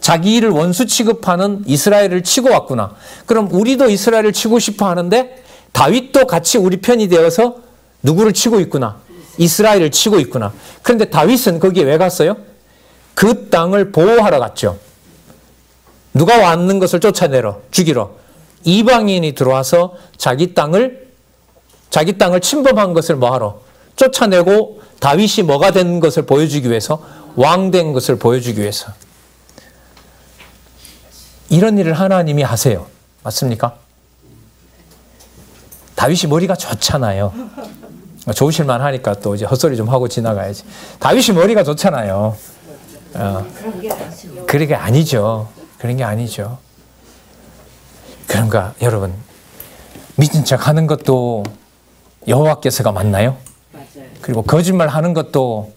자기를 원수 취급하는 이스라엘을 치고 왔구나. 그럼 우리도 이스라엘을 치고 싶어 하는데 다윗도 같이 우리 편이 되어서 누구를 치고 있구나. 이스라엘을 치고 있구나. 그런데 다윗은 거기에 왜 갔어요? 그 땅을 보호하러 갔죠. 누가 왔는 것을 쫓아내러 죽이러 이방인이 들어와서 자기 땅을 침범한 것을 뭐하러 쫓아내고 다윗이 뭐가 된 것을 보여주기 위해서 왕 된 것을 보여주기 위해서 이런 일을 하나님이 하세요. 맞습니까? 다윗이 머리가 좋잖아요. 좋으실만 하니까 또 이제 헛소리 좀 하고 지나가야지. 다윗이 머리가 좋잖아요. 그런 게 아니죠. 그런 게 아니죠. 그런가 여러분 믿은 척 하는 것도 여호와께서가 맞나요? 그리고 거짓말 하는 것도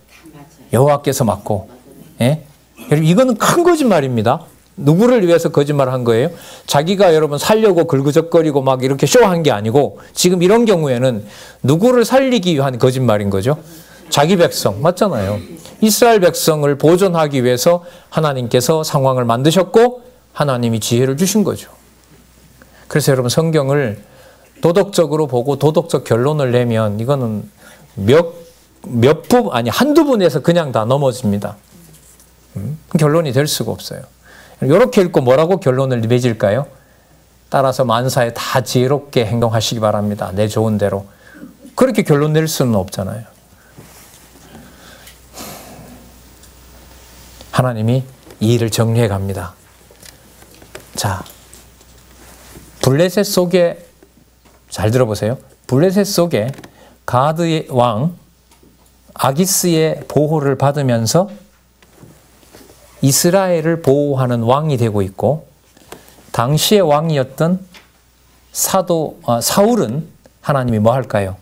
여호와께서 맞고, 예? 여러분 이거는 큰 거짓말입니다. 누구를 위해서 거짓말을 한 거예요? 자기가 여러분 살려고 긁으적거리고 막 이렇게 쇼한 게 아니고 지금 이런 경우에는 누구를 살리기 위한 거짓말인 거죠. 자기 백성 맞잖아요. 이스라엘 백성을 보존하기 위해서 하나님께서 상황을 만드셨고 하나님이 지혜를 주신 거죠. 그래서 여러분 성경을 도덕적으로 보고 도덕적 결론을 내면 이거는 한두 분에서 그냥 다 넘어집니다. 결론이 될 수가 없어요. 이렇게 읽고 뭐라고 결론을 맺을까요? 따라서 만사에 다 지혜롭게 행동하시기 바랍니다. 내 좋은 대로. 그렇게 결론 낼 수는 없잖아요. 하나님이 이 일을 정리해 갑니다. 자, 블레셋 속에 잘 들어보세요. 블레셋 속에 가드의 왕 아기스의 보호를 받으면서 이스라엘을 보호하는 왕이 되고 있고 당시의 왕이었던 사울은 하나님이 뭐 할까요?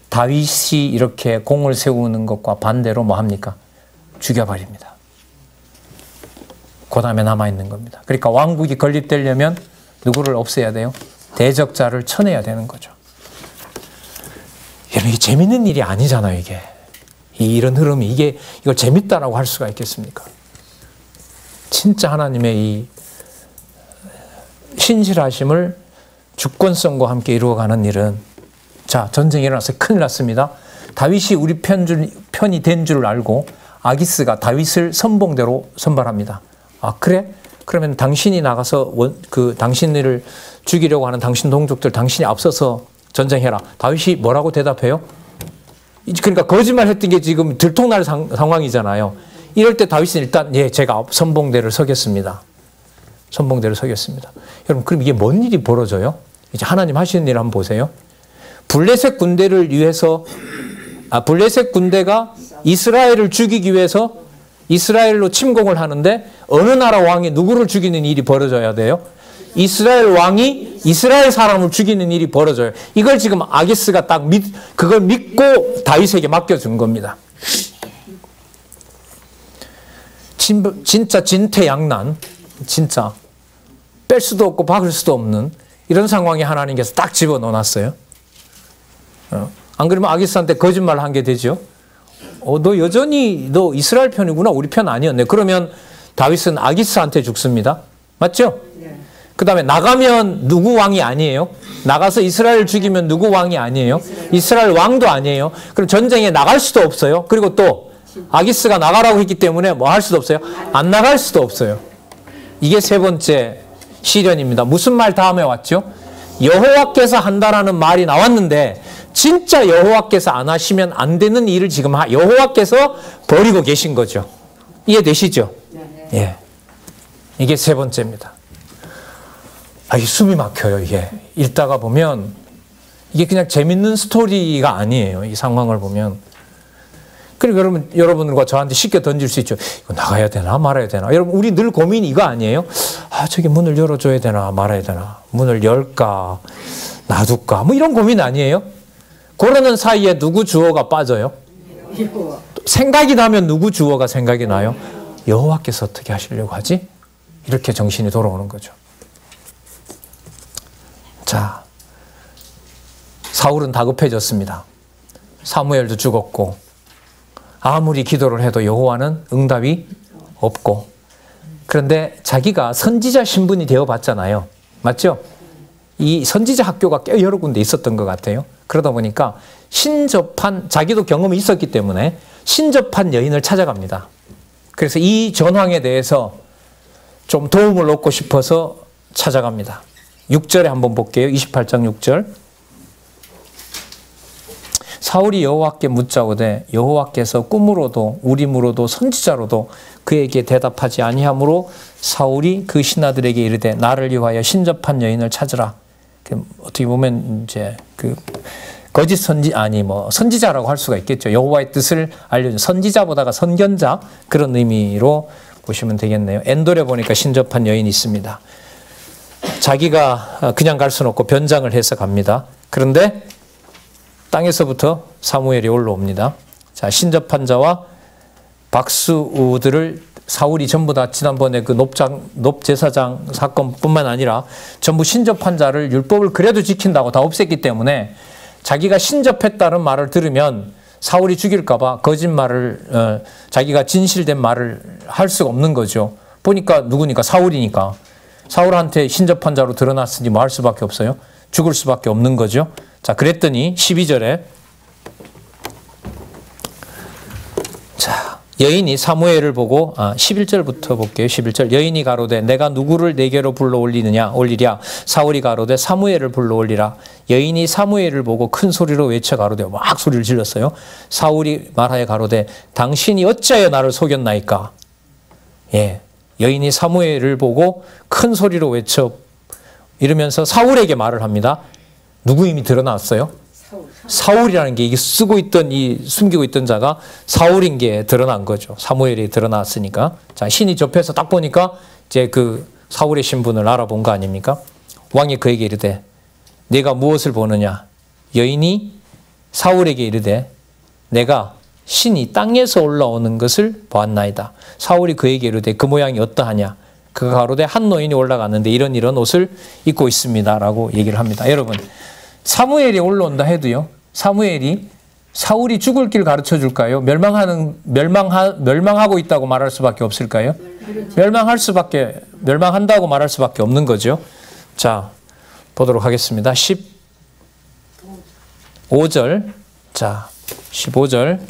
다윗이 이렇게 공을 세우는 것과 반대로 뭐 합니까? 죽여버립니다. 그 다음에 남아있는 겁니다. 그러니까 왕국이 건립되려면 누구를 없애야 돼요? 대적자를 쳐내야 되는 거죠. 여러분, 이게 재밌는 일이 아니잖아요, 이게. 이런 흐름이, 이걸 재밌다라고 할 수가 있겠습니까? 진짜 하나님의 이 신실하심을 주권성과 함께 이루어가는 일은, 자, 전쟁이 일어나서 큰일 났습니다. 다윗이 우리 편이 된 줄 알고 아기스가 다윗을 선봉대로 선발합니다. 아, 그래? 그러면 당신이 나가서 당신을 죽이려고 하는 당신 동족들 당신이 앞서서 전쟁해라. 다윗이 뭐라고 대답해요? 그러니까 거짓말 했던 게 지금 들통날 상황이잖아요. 이럴 때 다윗은 일단 제가 선봉대를 서겠습니다. 선봉대를 서겠습니다. 여러분, 그럼 이게 뭔 일이 벌어져요? 이제 하나님 하시는 일 한번 보세요. 블레셋 군대를 위해서 블레셋 군대가 이스라엘을 죽이기 위해서 이스라엘로 침공을 하는데 어느 나라 왕이 누구를 죽이는 일이 벌어져야 돼요? 이스라엘 왕이 이스라엘 사람을 죽이는 일이 벌어져요. 이걸 지금 아기스가 그걸 믿고 다윗에게 맡겨준 겁니다. 진짜 진퇴양난, 진짜 뺄 수도 없고 박을 수도 없는 이런 상황에 하나님께서 딱 집어넣어놨어요. 안 그러면 아기스한테 거짓말을 한 게 되죠. 너 여전히 너 이스라엘 편이구나, 우리 편 아니었네. 그러면 다윗은 아기스한테 죽습니다. 맞죠? 네. 그 다음에 나가면 누구 왕이 아니에요? 나가서 이스라엘 죽이면 누구 왕이 아니에요? 이스라엘 왕도 아니에요. 그럼 전쟁에 나갈 수도 없어요. 그리고 또 아기스가 나가라고 했기 때문에 뭐 할 수도 없어요? 안 나갈 수도 없어요. 이게 세 번째 시련입니다. 무슨 말 다음에 왔죠? 여호와께서 한다라는 말이 나왔는데 진짜 여호와께서 안 하시면 안 되는 일을 지금 여호와께서 벌이고 계신 거죠. 이해되시죠? 예. 이게 세 번째입니다. 이 숨이 막혀요, 이게. 읽다가 보면 이게 그냥 재밌는 스토리가 아니에요. 이 상황을 보면. 그리고 여러분들과 저한테 쉽게 던질 수 있죠. 이거 나가야 되나 말아야 되나. 여러분, 우리 늘 고민이 이거 아니에요? 저기 문을 열어줘야 되나 말아야 되나. 문을 열까 놔둘까. 뭐 이런 고민 아니에요? 그러는 사이에 누구 주어가 빠져요? 생각이 나면 누구 주어가 생각이 나요? 여호와께서 어떻게 하시려고 하지? 이렇게 정신이 돌아오는 거죠. 자, 사울은 다급해졌습니다. 사무엘도 죽었고 아무리 기도를 해도 여호와는 응답이 없고, 그런데 자기가 선지자 신분이 되어봤잖아요. 맞죠? 이 선지자 학교가 꽤 여러 군데 있었던 것 같아요. 그러다 보니까 자기도 경험이 있었기 때문에 신접한 여인을 찾아갑니다. 그래서 이 전황에 대해서 좀 도움을 얻고 싶어서 찾아갑니다. 6절에 한번 볼게요. 28장 6절. 사울이 여호와께 묻자오되 여호와께서 꿈으로도 우림으로도 선지자로도 그에게 대답하지 아니하므로 사울이 그 신하들에게 이르되 나를 위하여 신접한 여인을 찾으라. 어떻게 보면 이제 거짓 선지자라고 할 수가 있겠죠. 여호와의 뜻을 알려준 선지자보다가 선견자, 그런 의미로 보시면 되겠네요. 엔돌에 보니까 신접한 여인이 있습니다. 자기가 그냥 갈 수는 없고 변장을 해서 갑니다. 그런데 땅에서부터 사무엘이 올라옵니다. 자, 신접한 자와 박수들을 사울이 전부 다 지난번에 그 높제사장 사건뿐만 아니라 전부 신접한 자를 율법을 그래도 지킨다고 다 없앴기 때문에 자기가 신접했다는 말을 들으면 사울이 죽일까 봐 거짓말을 자기가 진실된 말을 할 수가 없는 거죠. 보니까 누구니까? 사울이니까. 사울한테 신접한 자로 드러났으니 뭐 할 수밖에 없어요. 죽을 수밖에 없는 거죠. 자, 그랬더니 12절에 자, 여인이 사무엘을 보고 11절부터 볼게요. 11절. 여인이 가로되 내가 누구를 내게로 불러 올리랴. 사울이 가로되 사무엘을 불러 올리라. 여인이 사무엘을 보고 큰 소리로 외쳐 가로되, 막 소리를 질렀어요. 사울이 말하여 가로되 당신이 어찌하여 나를 속였나이까. 예, 여인이 사무엘을 보고 큰 소리로 외쳐 이러면서 사울에게 말을 합니다. 누구 이미 드러났어요? 사울이라는 게 이게 숨기고 있던 자가 사울인 게 드러난 거죠. 사무엘이 드러났으니까. 자, 신이 접해서 딱 보니까 이제 그 사울의 신분을 알아본 거 아닙니까? 왕이 그에게 이르되 네가 무엇을 보느냐? 여인이 사울에게 이르되 내가 신이 땅에서 올라오는 것을 보았나이다. 사울이 그에게 이르되 그 모양이 어떠하냐? 그가 가로되 한 노인이 올라갔는데 이런 옷을 입고 있습니다. 라고 얘기를 합니다. 여러분, 사무엘이 올라온다 해도요, 사울이 죽을 길 가르쳐 줄까요? 멸망하고 있다고 말할 수밖에 없을까요? 멸망한다고 말할 수밖에 없는 거죠. 자, 보도록 하겠습니다. 15절. 자, 15절.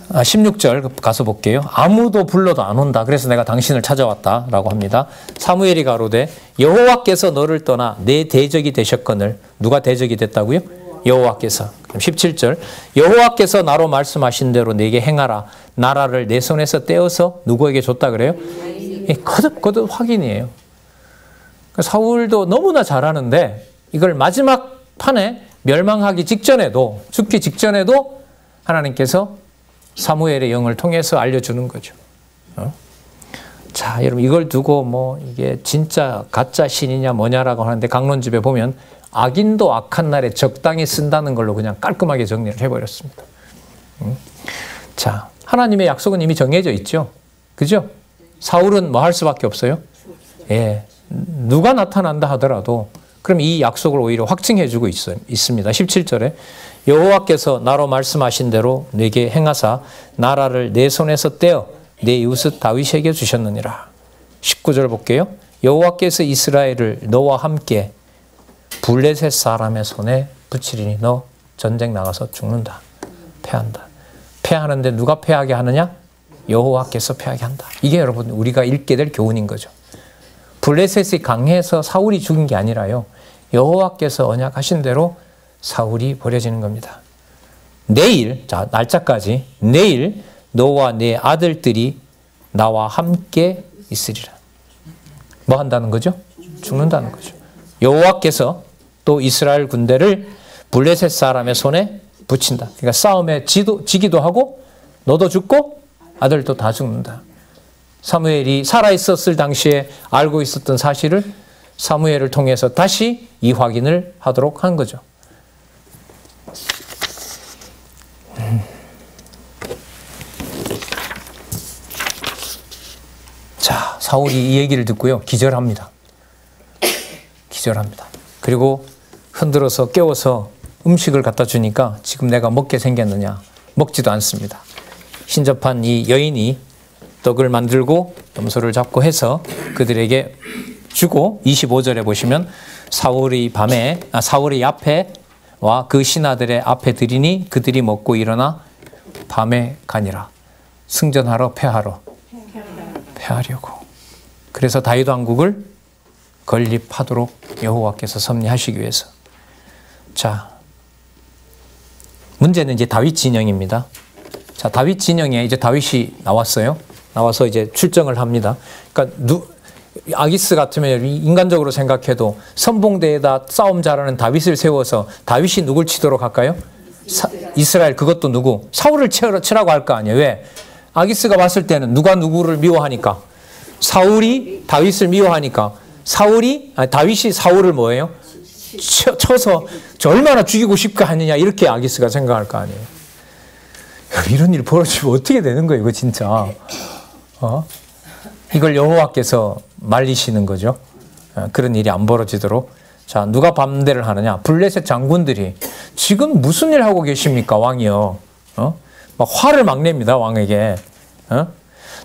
16절 가서 볼게요. 아무도 불러도 안 온다. 그래서 내가 당신을 찾아왔다. 라고 합니다. 사무엘이 가로되 여호와께서 너를 떠나 내 대적이 되셨거늘. 누가 대적이 됐다고요? 여호와께서. 그럼 17절. 여호와께서 나로 말씀하신 대로 내게 행하라. 나라를 내 손에서 떼어서 누구에게 줬다 그래요? 거듭 확인이에요. 사울도 너무나 잘하는데 이걸 마지막 판에 멸망하기 직전에도, 죽기 직전에도 하나님께서 사무엘의 영을 통해서 알려주는 거죠. 자, 여러분, 이걸 두고 이게 진짜 가짜 신이냐 뭐냐라고 하는데 강론집에 보면 악인도 악한 날에 적당히 쓴다는 걸로 그냥 깔끔하게 정리를 해버렸습니다. 자, 하나님의 약속은 이미 정해져 있죠. 그죠? 사울은 뭐 할 수밖에 없어요? 예, 누가 나타난다 하더라도 그럼 이 약속을 오히려 확증해주고 있습니다. 17절에 여호와께서 나로 말씀하신 대로 내게 행하사 나라를 내 손에서 떼어 내 이웃 다윗에게 주셨느니라. 19절 볼게요. 여호와께서 이스라엘을 너와 함께 블레셋 사람의 손에 붙이리니 너 전쟁 나가서 죽는다. 패한다. 패하는데 누가 패하게 하느냐? 여호와께서 패하게 한다. 이게 여러분 우리가 읽게 될 교훈인 거죠. 블레셋이 강해서 사울이 죽은 게 아니라요. 여호와께서 언약하신 대로 사울이 버려지는 겁니다. 내일, 자 날짜까지, 내일 너와 네 아들들이 나와 함께 있으리라. 뭐 한다는 거죠? 죽는다는 거죠. 여호와께서 또 이스라엘 군대를 블레셋 사람의 손에 붙인다. 그러니까 싸움에 지기도 하고 너도 죽고 아들도 다 죽는다. 사무엘이 살아있었을 당시에 알고 있었던 사실을 사무엘을 통해서 다시 이 확인을 하도록 한 거죠. 자, 사울이 이 얘기를 듣고요. 기절합니다. 기절합니다. 그리고 흔들어서 깨워서 음식을 갖다 주니까 지금 내가 먹게 생겼느냐? 먹지도 않습니다. 신접한 이 여인이 떡을 만들고 염소를 잡고 해서 그들에게 주고 25절에 보시면 사울의 앞에와 그 신하들의 앞에 드리니 그들이 먹고 일어나 밤에 가니라. 승전하러 패하려고. 그래서 다윗 왕국을 건립하도록 여호와께서 섭리하시기 위해서. 자, 문제는 이제 다윗 진영입니다. 자, 다윗 진영에 이제 다윗이 나왔어요. 나와서 이제 출정을 합니다. 그러니까 아기스 같으면 인간적으로 생각해도 선봉대에다 싸움 잘하는 다윗을 세워서 다윗이 누굴 치도록 할까요? 이스라엘, 그것도 누구? 사울을 치라고 할 거 아니에요. 왜? 아기스가 봤을 때는 누가 누구를 미워하니까? 사울이 다윗을 미워하니까 다윗이 사울을 뭐예요? 쳐서 저 얼마나 죽이고 싶게 하느냐, 이렇게 아기스가 생각할 거 아니에요. 이런 일 벌어지면 어떻게 되는 거예요, 이거 진짜. 이걸 여호와께서 말리시는 거죠. 그런 일이 안 벌어지도록. 자, 누가 반대를 하느냐? 블레셋 장군들이 지금 무슨 일 하고 계십니까, 왕이요? 막 화를 막 냅니다, 왕에게.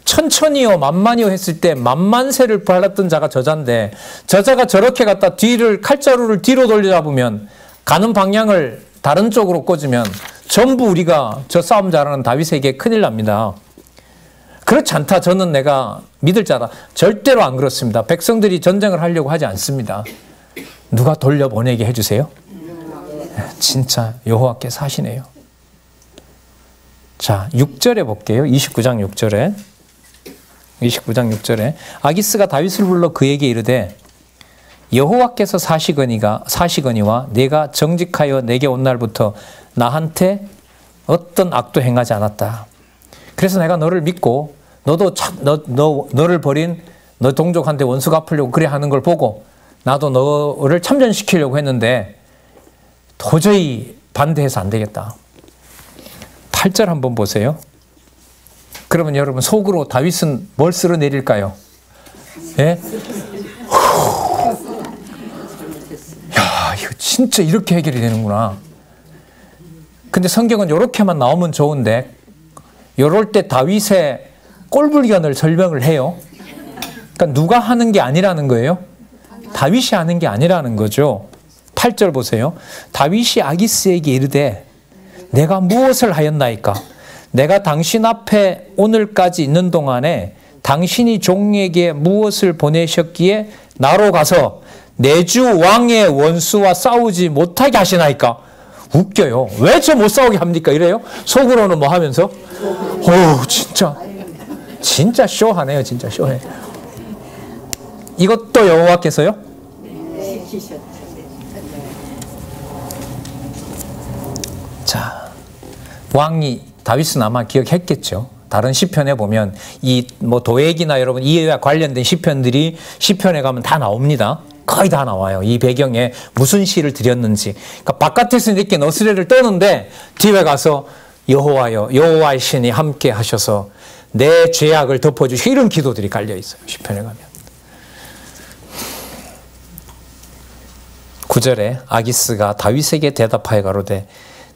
천천히요, 만만히요 했을 때 만만세를 발랐던 자가 저자인데, 저자가 저렇게 갖다 칼자루를 뒤로 돌려잡으면, 가는 방향을 다른 쪽으로 꽂으면 전부 우리가 저 싸움 잘하는 다윗에게 큰일 납니다. 그렇지 않다. 저는 내가 믿을 자다. 절대로 안 그렇습니다. 백성들이 전쟁을 하려고 하지 않습니다. 누가 돌려보내게 해주세요? 진짜 여호와께서 하시네요. 자, 6절에 볼게요. 29장 6절에. 29장 6절에 아기스가 다윗을 불러 그에게 이르되 여호와께서 사시거니와 내가 정직하여 내게 온 날부터 나한테 어떤 악도 행하지 않았다. 그래서 내가 너를 믿고 너도 너를 버린 너 동족한테 원수 갚으려고 그래 하는 걸 보고 나도 너를 참전시키려고 했는데 도저히 반대해서 안 되겠다. 8절 한번 보세요. 그러면 여러분 속으로 다윗은 뭘 쓸어내릴까요? 예? 야, 이거 진짜 이렇게 해결이 되는구나. 근데 성경은 이렇게만 나오면 좋은데 이럴 때 다윗의 꼴불견을 설명을 해요. 그러니까 누가 하는 게 아니라는 거예요. 다윗이 하는 게 아니라는 거죠. 8절 보세요. 다윗이 아기스에게 이르되 내가 무엇을 하였나이까? 내가 당신 앞에 오늘까지 있는 동안에 당신이 종에게 무엇을 보내셨기에 나로 가서 내 주 왕의 원수와 싸우지 못하게 하시나이까? 웃겨요. 왜 저 못 싸우게 합니까? 이래요. 속으로는 뭐 하면서 어우 진짜 쇼하네요. 진짜 쇼해. 이것도 여호와께서요? 자, 왕이 다윗은 아마 기억했겠죠. 다른 시편에 보면 이 뭐 도액이나 여러분 이와 관련된 시편들이 시편에 가면 다 나옵니다. 거의 다 나와요. 이 배경에 무슨 시를 드렸는지. 그러니까 바깥에서 이렇게 너스레를 떠는데 뒤에 가서 여호와여, 여호와의 신이 함께 하셔서 내 죄악을 덮어주시고 이런 기도들이 깔려 있어요. 시편에 가면. 9절에 아기스가 다윗에게 대답하여 가로되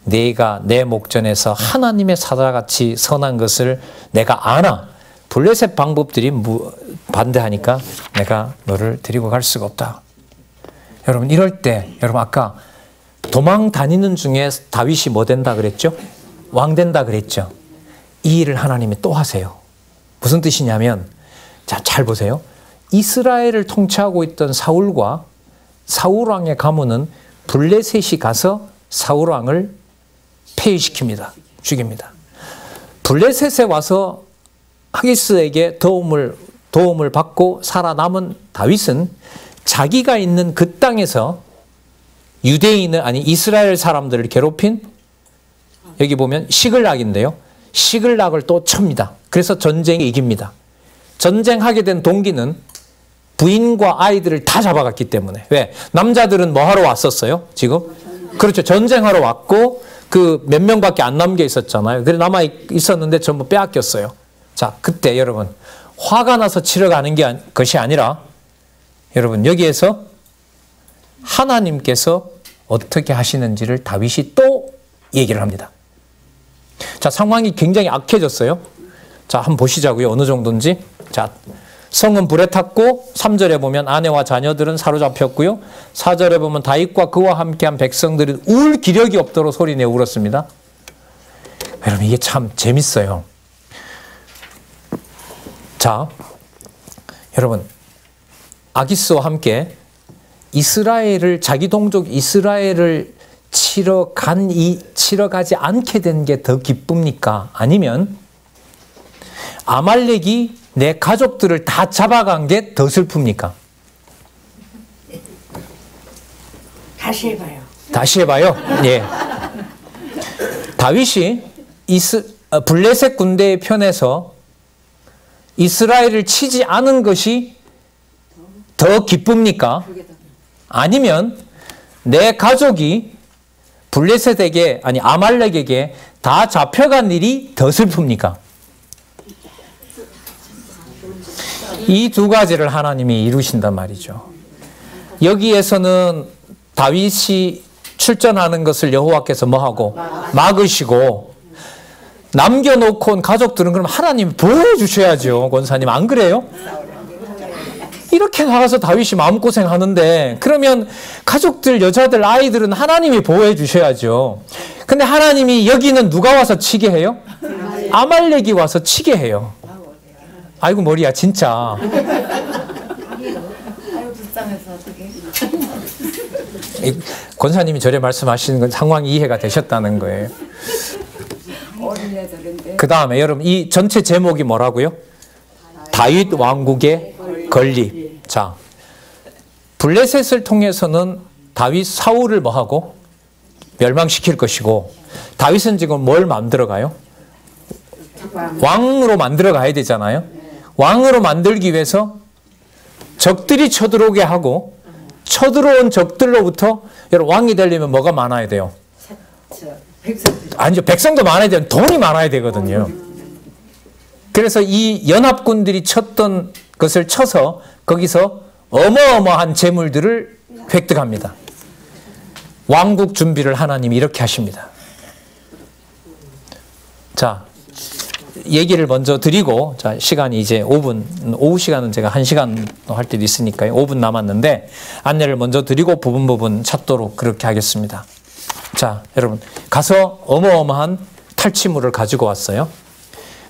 네가 내 목전에서 하나님의 사자같이 선한 것을 내가 아나. 블레셋 방법들이 반대하니까 내가 너를 데리고 갈 수가 없다. 여러분 이럴 때 여러분 아까 도망 다니는 중에 다윗이 뭐 된다 그랬죠? 왕 된다 그랬죠? 이 일을 하나님이 또 하세요. 무슨 뜻이냐면, 자, 잘 보세요. 이스라엘을 통치하고 있던 사울과 사울왕의 가문은 블레셋이 가서 사울왕을 폐위시킵니다. 죽입니다. 블레셋에 와서 하기스에게 도움을 받고 살아남은 다윗은 자기가 있는 그 땅에서 이스라엘 사람들을 괴롭힌, 여기 보면 시글락인데요. 시글락을 또 칩니다. 그래서 전쟁에 이깁니다. 전쟁하게 된 동기는 부인과 아이들을 다 잡아갔기 때문에. 왜? 남자들은 뭐 하러 왔었어요? 지금? 그렇죠. 전쟁하러 왔고 그 몇 명밖에 안 남겨 있었잖아요. 그래 남아 있었는데 전부 빼앗겼어요. 자, 그때 여러분 화가 나서 치러 가는 것이 아니라 여러분 여기에서 하나님께서 어떻게 하시는지를 다윗이 또 얘기를 합니다. 자, 상황이 굉장히 악해졌어요. 자, 한번 보시자고요. 어느 정도인지. 자, 성은 불에 탔고 3절에 보면 아내와 자녀들은 사로잡혔고요. 4절에 보면 다윗과 그와 함께한 백성들은 울 기력이 없도록 소리내어 울었습니다. 여러분 이게 참 재밌어요. 자, 여러분 아기스와 함께 자기 동족 이스라엘을 치러 가지 않게 된 게 더 기쁩니까? 아니면 아말렉이 내 가족들을 다 잡아간 게 더 슬픕니까? 다시 해봐요. 다시 해봐요. 예. 다윗이 블레셋 군대의 편에서 이스라엘을 치지 않은 것이 더 기쁩니까? 아니면 내 가족이 아말렉에게 다 잡혀간 일이 더 슬픕니까? 이 두 가지를 하나님이 이루신단 말이죠. 여기에서는 다윗이 출전하는 것을 여호와께서 뭐하고? 막으시고, 남겨놓고 온 가족들은 그럼 하나님이 보호해주셔야죠. 권사님 안 그래요? 이렇게 나가서 다윗이 마음고생하는데 그러면 가족들, 여자들, 아이들은 하나님이 보호해 주셔야죠. 근데 하나님이 여기는 누가 와서 치게 해요? 아말렉이 와서 치게 해요. 아이고 머리야 진짜. 아유 불쌍해서 어떡해. 권사님이 저래 말씀하시는 건 상황이 이해가 되셨다는 거예요. 그 다음에 여러분 이 전체 제목이 뭐라고요? 다윗 왕국의 건립. 자, 블레셋을 통해서는 사울을 뭐하고? 멸망시킬 것이고, 다윗은 지금 뭘 만들어가요? 왕으로 만들어가야 되잖아요. 왕으로 만들기 위해서 적들이 쳐들어오게 하고, 쳐들어온 적들로부터 여러분 왕이 되려면 뭐가 많아야 돼요? 아니죠. 백성도 많아야 돼요. 돈이 많아야 되거든요. 그래서 이 연합군들이 쳤던 것을 쳐서 거기서 어마어마한 재물들을 획득합니다. 왕국 준비를 하나님이 이렇게 하십니다. 자, 얘기를 먼저 드리고, 자, 시간이 이제 5분, 오후 시간은 제가 1시간 할 때도 있으니까요. 5분 남았는데, 안내를 먼저 드리고 부분 찾도록 그렇게 하겠습니다. 자, 여러분, 가서 어마어마한 탈취물을 가지고 왔어요.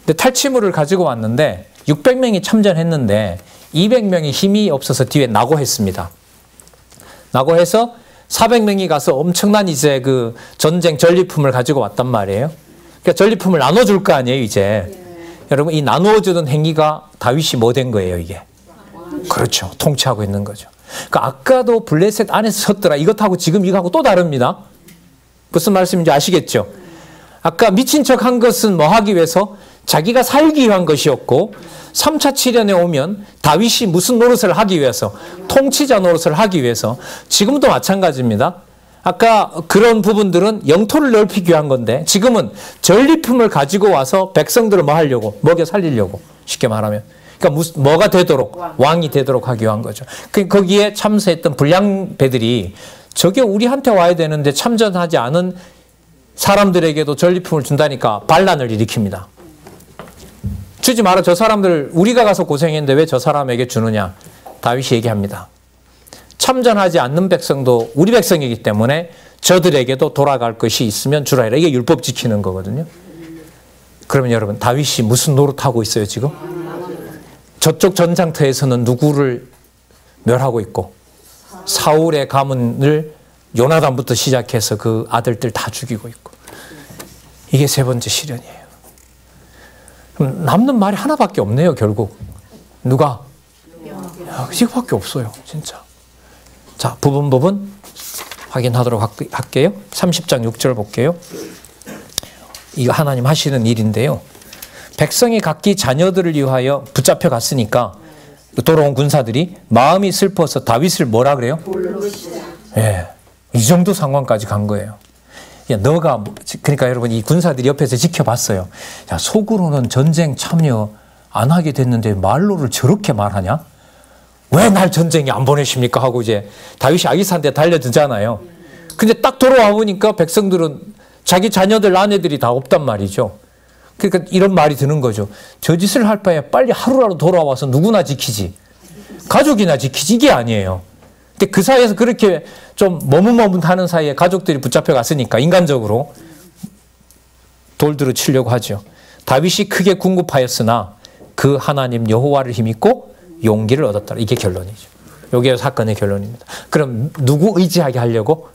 근데 탈취물을 가지고 왔는데, 600명이 참전했는데, 200명이 힘이 없어서 뒤에 낙오했습니다. 낙오해서 400명이 가서 엄청난 이제 그 전쟁 전리품을 가지고 왔단 말이에요. 그러니까 전리품을 나눠줄 거 아니에요, 이제. 여러분, 이 나누어주는 행위가 다윗이 뭐 된 거예요, 이게? 그렇죠. 통치하고 있는 거죠. 그러니까 아까도 블레셋 안에서 섰더라. 이것하고 지금 이거하고 또 다릅니다. 무슨 말씀인지 아시겠죠? 아까 미친 척 한 것은 뭐 하기 위해서? 자기가 살기 위한 것이었고, 3차 치련에 오면 다윗이 무슨 노릇을 하기 위해서? 통치자 노릇을 하기 위해서. 지금도 마찬가지입니다. 아까 그런 부분들은 영토를 넓히기 위한 건데 지금은 전리품을 가지고 와서 백성들을 뭐 하려고? 먹여 살리려고. 쉽게 말하면. 그러니까 뭐가 되도록? 왕이 되도록 하기 위한 거죠. 거기에 참여했던 불량배들이 저게 우리한테 와야 되는데 참전하지 않은 사람들에게도 전리품을 준다니까 반란을 일으킵니다. 주지 마라. 저 사람들 우리가 가서 고생했는데 왜 저 사람에게 주느냐. 다윗이 얘기합니다. 참전하지 않는 백성도 우리 백성이기 때문에 저들에게도 돌아갈 것이 있으면 주라 해라. 이게 율법 지키는 거거든요. 그러면 여러분 다윗이 무슨 노릇하고 있어요 지금? 저쪽 전장터에서는 누구를 멸하고 있고 사울의 가문을 요나단부터 시작해서 그 아들들 다 죽이고 있고 이게 세 번째 시련이에요. 그럼 남는 말이 하나밖에 없네요. 결국 누가? 이거밖에 없어요. 진짜. 자, 부분 확인하도록 할게요. 30장 6절 볼게요. 이거 하나님 하시는 일인데요. 백성이 각기 자녀들을 위하여 붙잡혀 갔으니까 돌아온 군사들이 마음이 슬퍼서 다윗을 뭐라 그래요? 예, 이 정도 상황까지 간 거예요. 야, 너가 그러니까 여러분 이 군사들이 옆에서 지켜봤어요. 야, 속으로는 전쟁 참여 안 하게 됐는데 말로를 저렇게 말하냐? 왜 날 전쟁에 안 보내십니까? 하고 이제 다윗이 아기스한테 달려들잖아요. 근데 딱 돌아와 보니까 백성들은 자기 자녀들 아내들이 다 없단 말이죠. 그러니까 이런 말이 드는 거죠. 저 짓을 할 바에 빨리 하루라도 돌아와서 누구나 지키지. 가족이나 지키지. 이게 아니에요. 근데 그 사이에서 그렇게 좀 머뭇머뭇하는 사이에 가족들이 붙잡혀 갔으니까 인간적으로 돌들을 치려고 하죠. 다윗이 크게 궁급하였으나 그 하나님 여호와를 힘입고 용기를 얻었다. 이게 결론이죠. 이게 사건의 결론입니다. 그럼 누구 의지하게 하려고?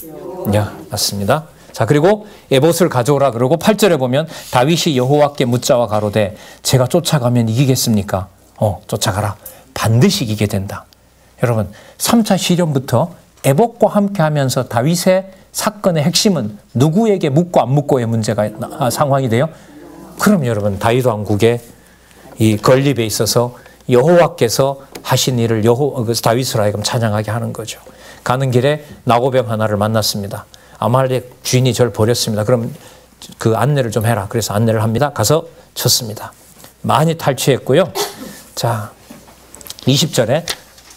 맞습니다. 자, 그리고 에봇을 가져오라 그러고 8절에 보면 다윗이 여호와께 묻자와 가로되 제가 쫓아가면 이기겠습니까? 쫓아가라. 반드시 이기게 된다. 여러분 3차 시련부터 에봇과 함께 하면서 다윗의 사건의 핵심은 누구에게 묻고 안 묻고의 문제가 상황이 돼요. 그럼 여러분 다윗 왕국의 이 건립에 있어서 여호와께서 하신 일을 다윗을 하여금 찬양하게 하는 거죠. 가는 길에 나고뱀 하나를 만났습니다. 아말렉 주인이 저를 버렸습니다. 그럼 그 안내를 좀 해라. 그래서 안내를 합니다. 가서 쳤습니다. 많이 탈취했고요. 자, 20절에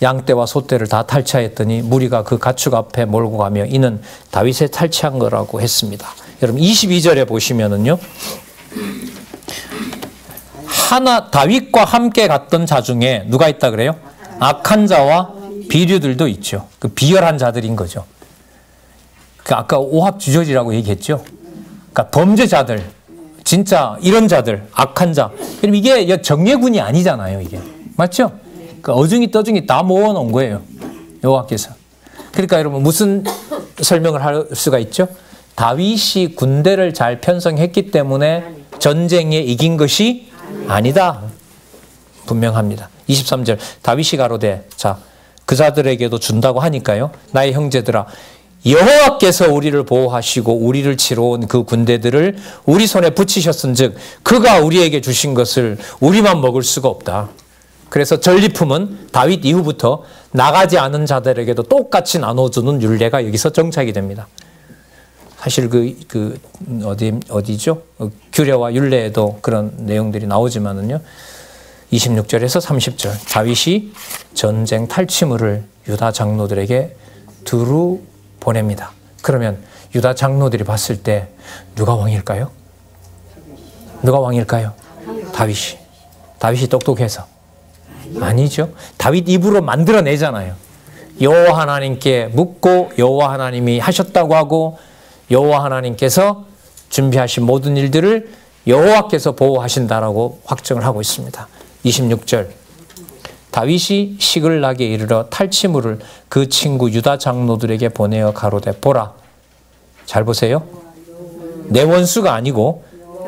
양떼와 소떼를 다 탈취했더니 무리가 그 가축 앞에 몰고 가며 이는 다윗의 탈취한 거라고 했습니다. 여러분 22절에 보시면은요. 다윗과 함께 갔던 자 중에 누가 있다 그래요? 악한 자와 비류들도 있죠. 그 비열한 자들인 거죠. 그 아까 오합지졸이라고 얘기했죠. 그러니까 범죄자들, 진짜 이런 자들, 악한 자. 그럼 이게 정예군이 아니잖아요, 이게. 맞죠? 그 어중이 떠중이 다 모아놓은 거예요. 여호와께서. 그러니까 여러분 무슨 설명을 할 수가 있죠? 다윗이 군대를 잘 편성했기 때문에 전쟁에 이긴 것이 아니다. 분명합니다. 23절 다윗이 가로되 자, 그 자들에게도 준다고 하니까요. 나의 형제들아 여호와께서 우리를 보호하시고 우리를 치러 온 그 군대들을 우리 손에 붙이셨은즉 그가 우리에게 주신 것을 우리만 먹을 수가 없다. 그래서 전리품은 다윗 이후부터 나가지 않은 자들에게도 똑같이 나눠주는 율례가 여기서 정착이 됩니다. 사실 어디죠? 규례와 율례에도 그런 내용들이 나오지만은요. 26절에서 30절 다윗이 전쟁 탈취물을 유다 장로들에게 두루 보냅니다. 그러면 유다 장로들이 봤을 때 누가 왕일까요? 누가 왕일까요? 다윗이 똑똑해서. 아니죠. 다윗 입으로 만들어내잖아요. 여호와 하나님께 묻고 여호와 하나님이 하셨다고 하고 여호와 하나님께서 준비하신 모든 일들을 여호와께서 보호하신다라고 확정을 하고 있습니다. 26절 다윗이 시글락에 이르러 탈취물을 그 친구 유다 장로들에게 보내어 가로되 보라. 잘 보세요. 내 원수가 아니고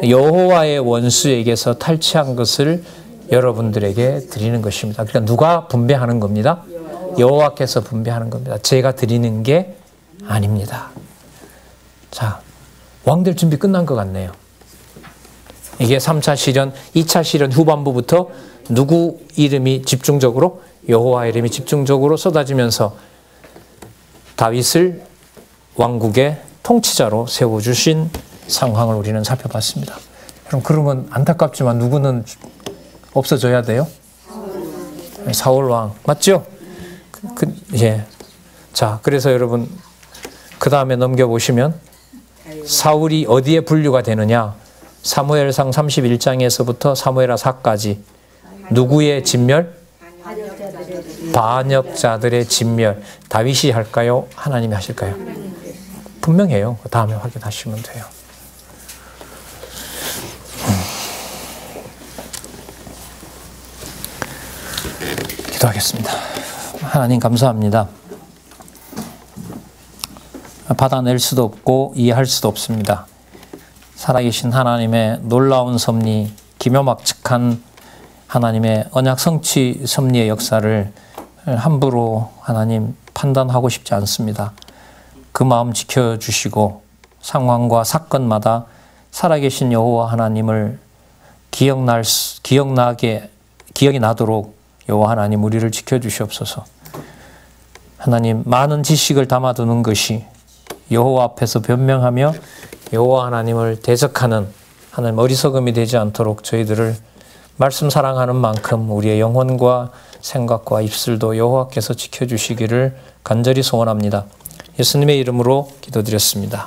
여호와의 원수에게서 탈취한 것을 여러분들에게 드리는 것입니다. 그러니까 누가 분배하는 겁니다? 여호와께서 분배하는 겁니다. 제가 드리는 게 아닙니다. 자, 왕될 준비 끝난 것 같네요. 이게 3차 시련, 2차 시련 후반부부터 누구 이름이 집중적으로 여호와 이름이 집중적으로 쏟아지면서 다윗을 왕국의 통치자로 세워주신 상황을 우리는 살펴봤습니다. 그럼 그러면 안타깝지만 누구는 없어져야 돼요? 사울 왕 맞죠? 예. 자, 그래서 여러분 그 다음에 넘겨보시면 사울이 어디에 분류가 되느냐? 사무엘상 31장에서부터 사무엘하 4까지 누구의 진멸? 반역자들의 진멸. 다윗이 할까요? 하나님이 하실까요? 분명해요. 그 다음에 확인하시면 돼요. 기도하겠습니다. 하나님 감사합니다. 받아낼 수도 없고 이해할 수도 없습니다. 살아계신 하나님의 놀라운 섭리, 기묘막측한 하나님의 언약 성취 섭리의 역사를 함부로 하나님 판단하고 싶지 않습니다. 그 마음 지켜주시고 상황과 사건마다 살아계신 여호와 하나님을 기억이 나도록 여호와 하나님 우리를 지켜주시옵소서. 하나님 많은 지식을 담아두는 것이 여호와 앞에서 변명하며 여호와 하나님을 대적하는 하나님 어리석음이 되지 않도록 저희들을 말씀 사랑하는 만큼 우리의 영혼과 생각과 입술도 여호와께서 지켜주시기를 간절히 소원합니다. 예수님의 이름으로 기도드렸습니다.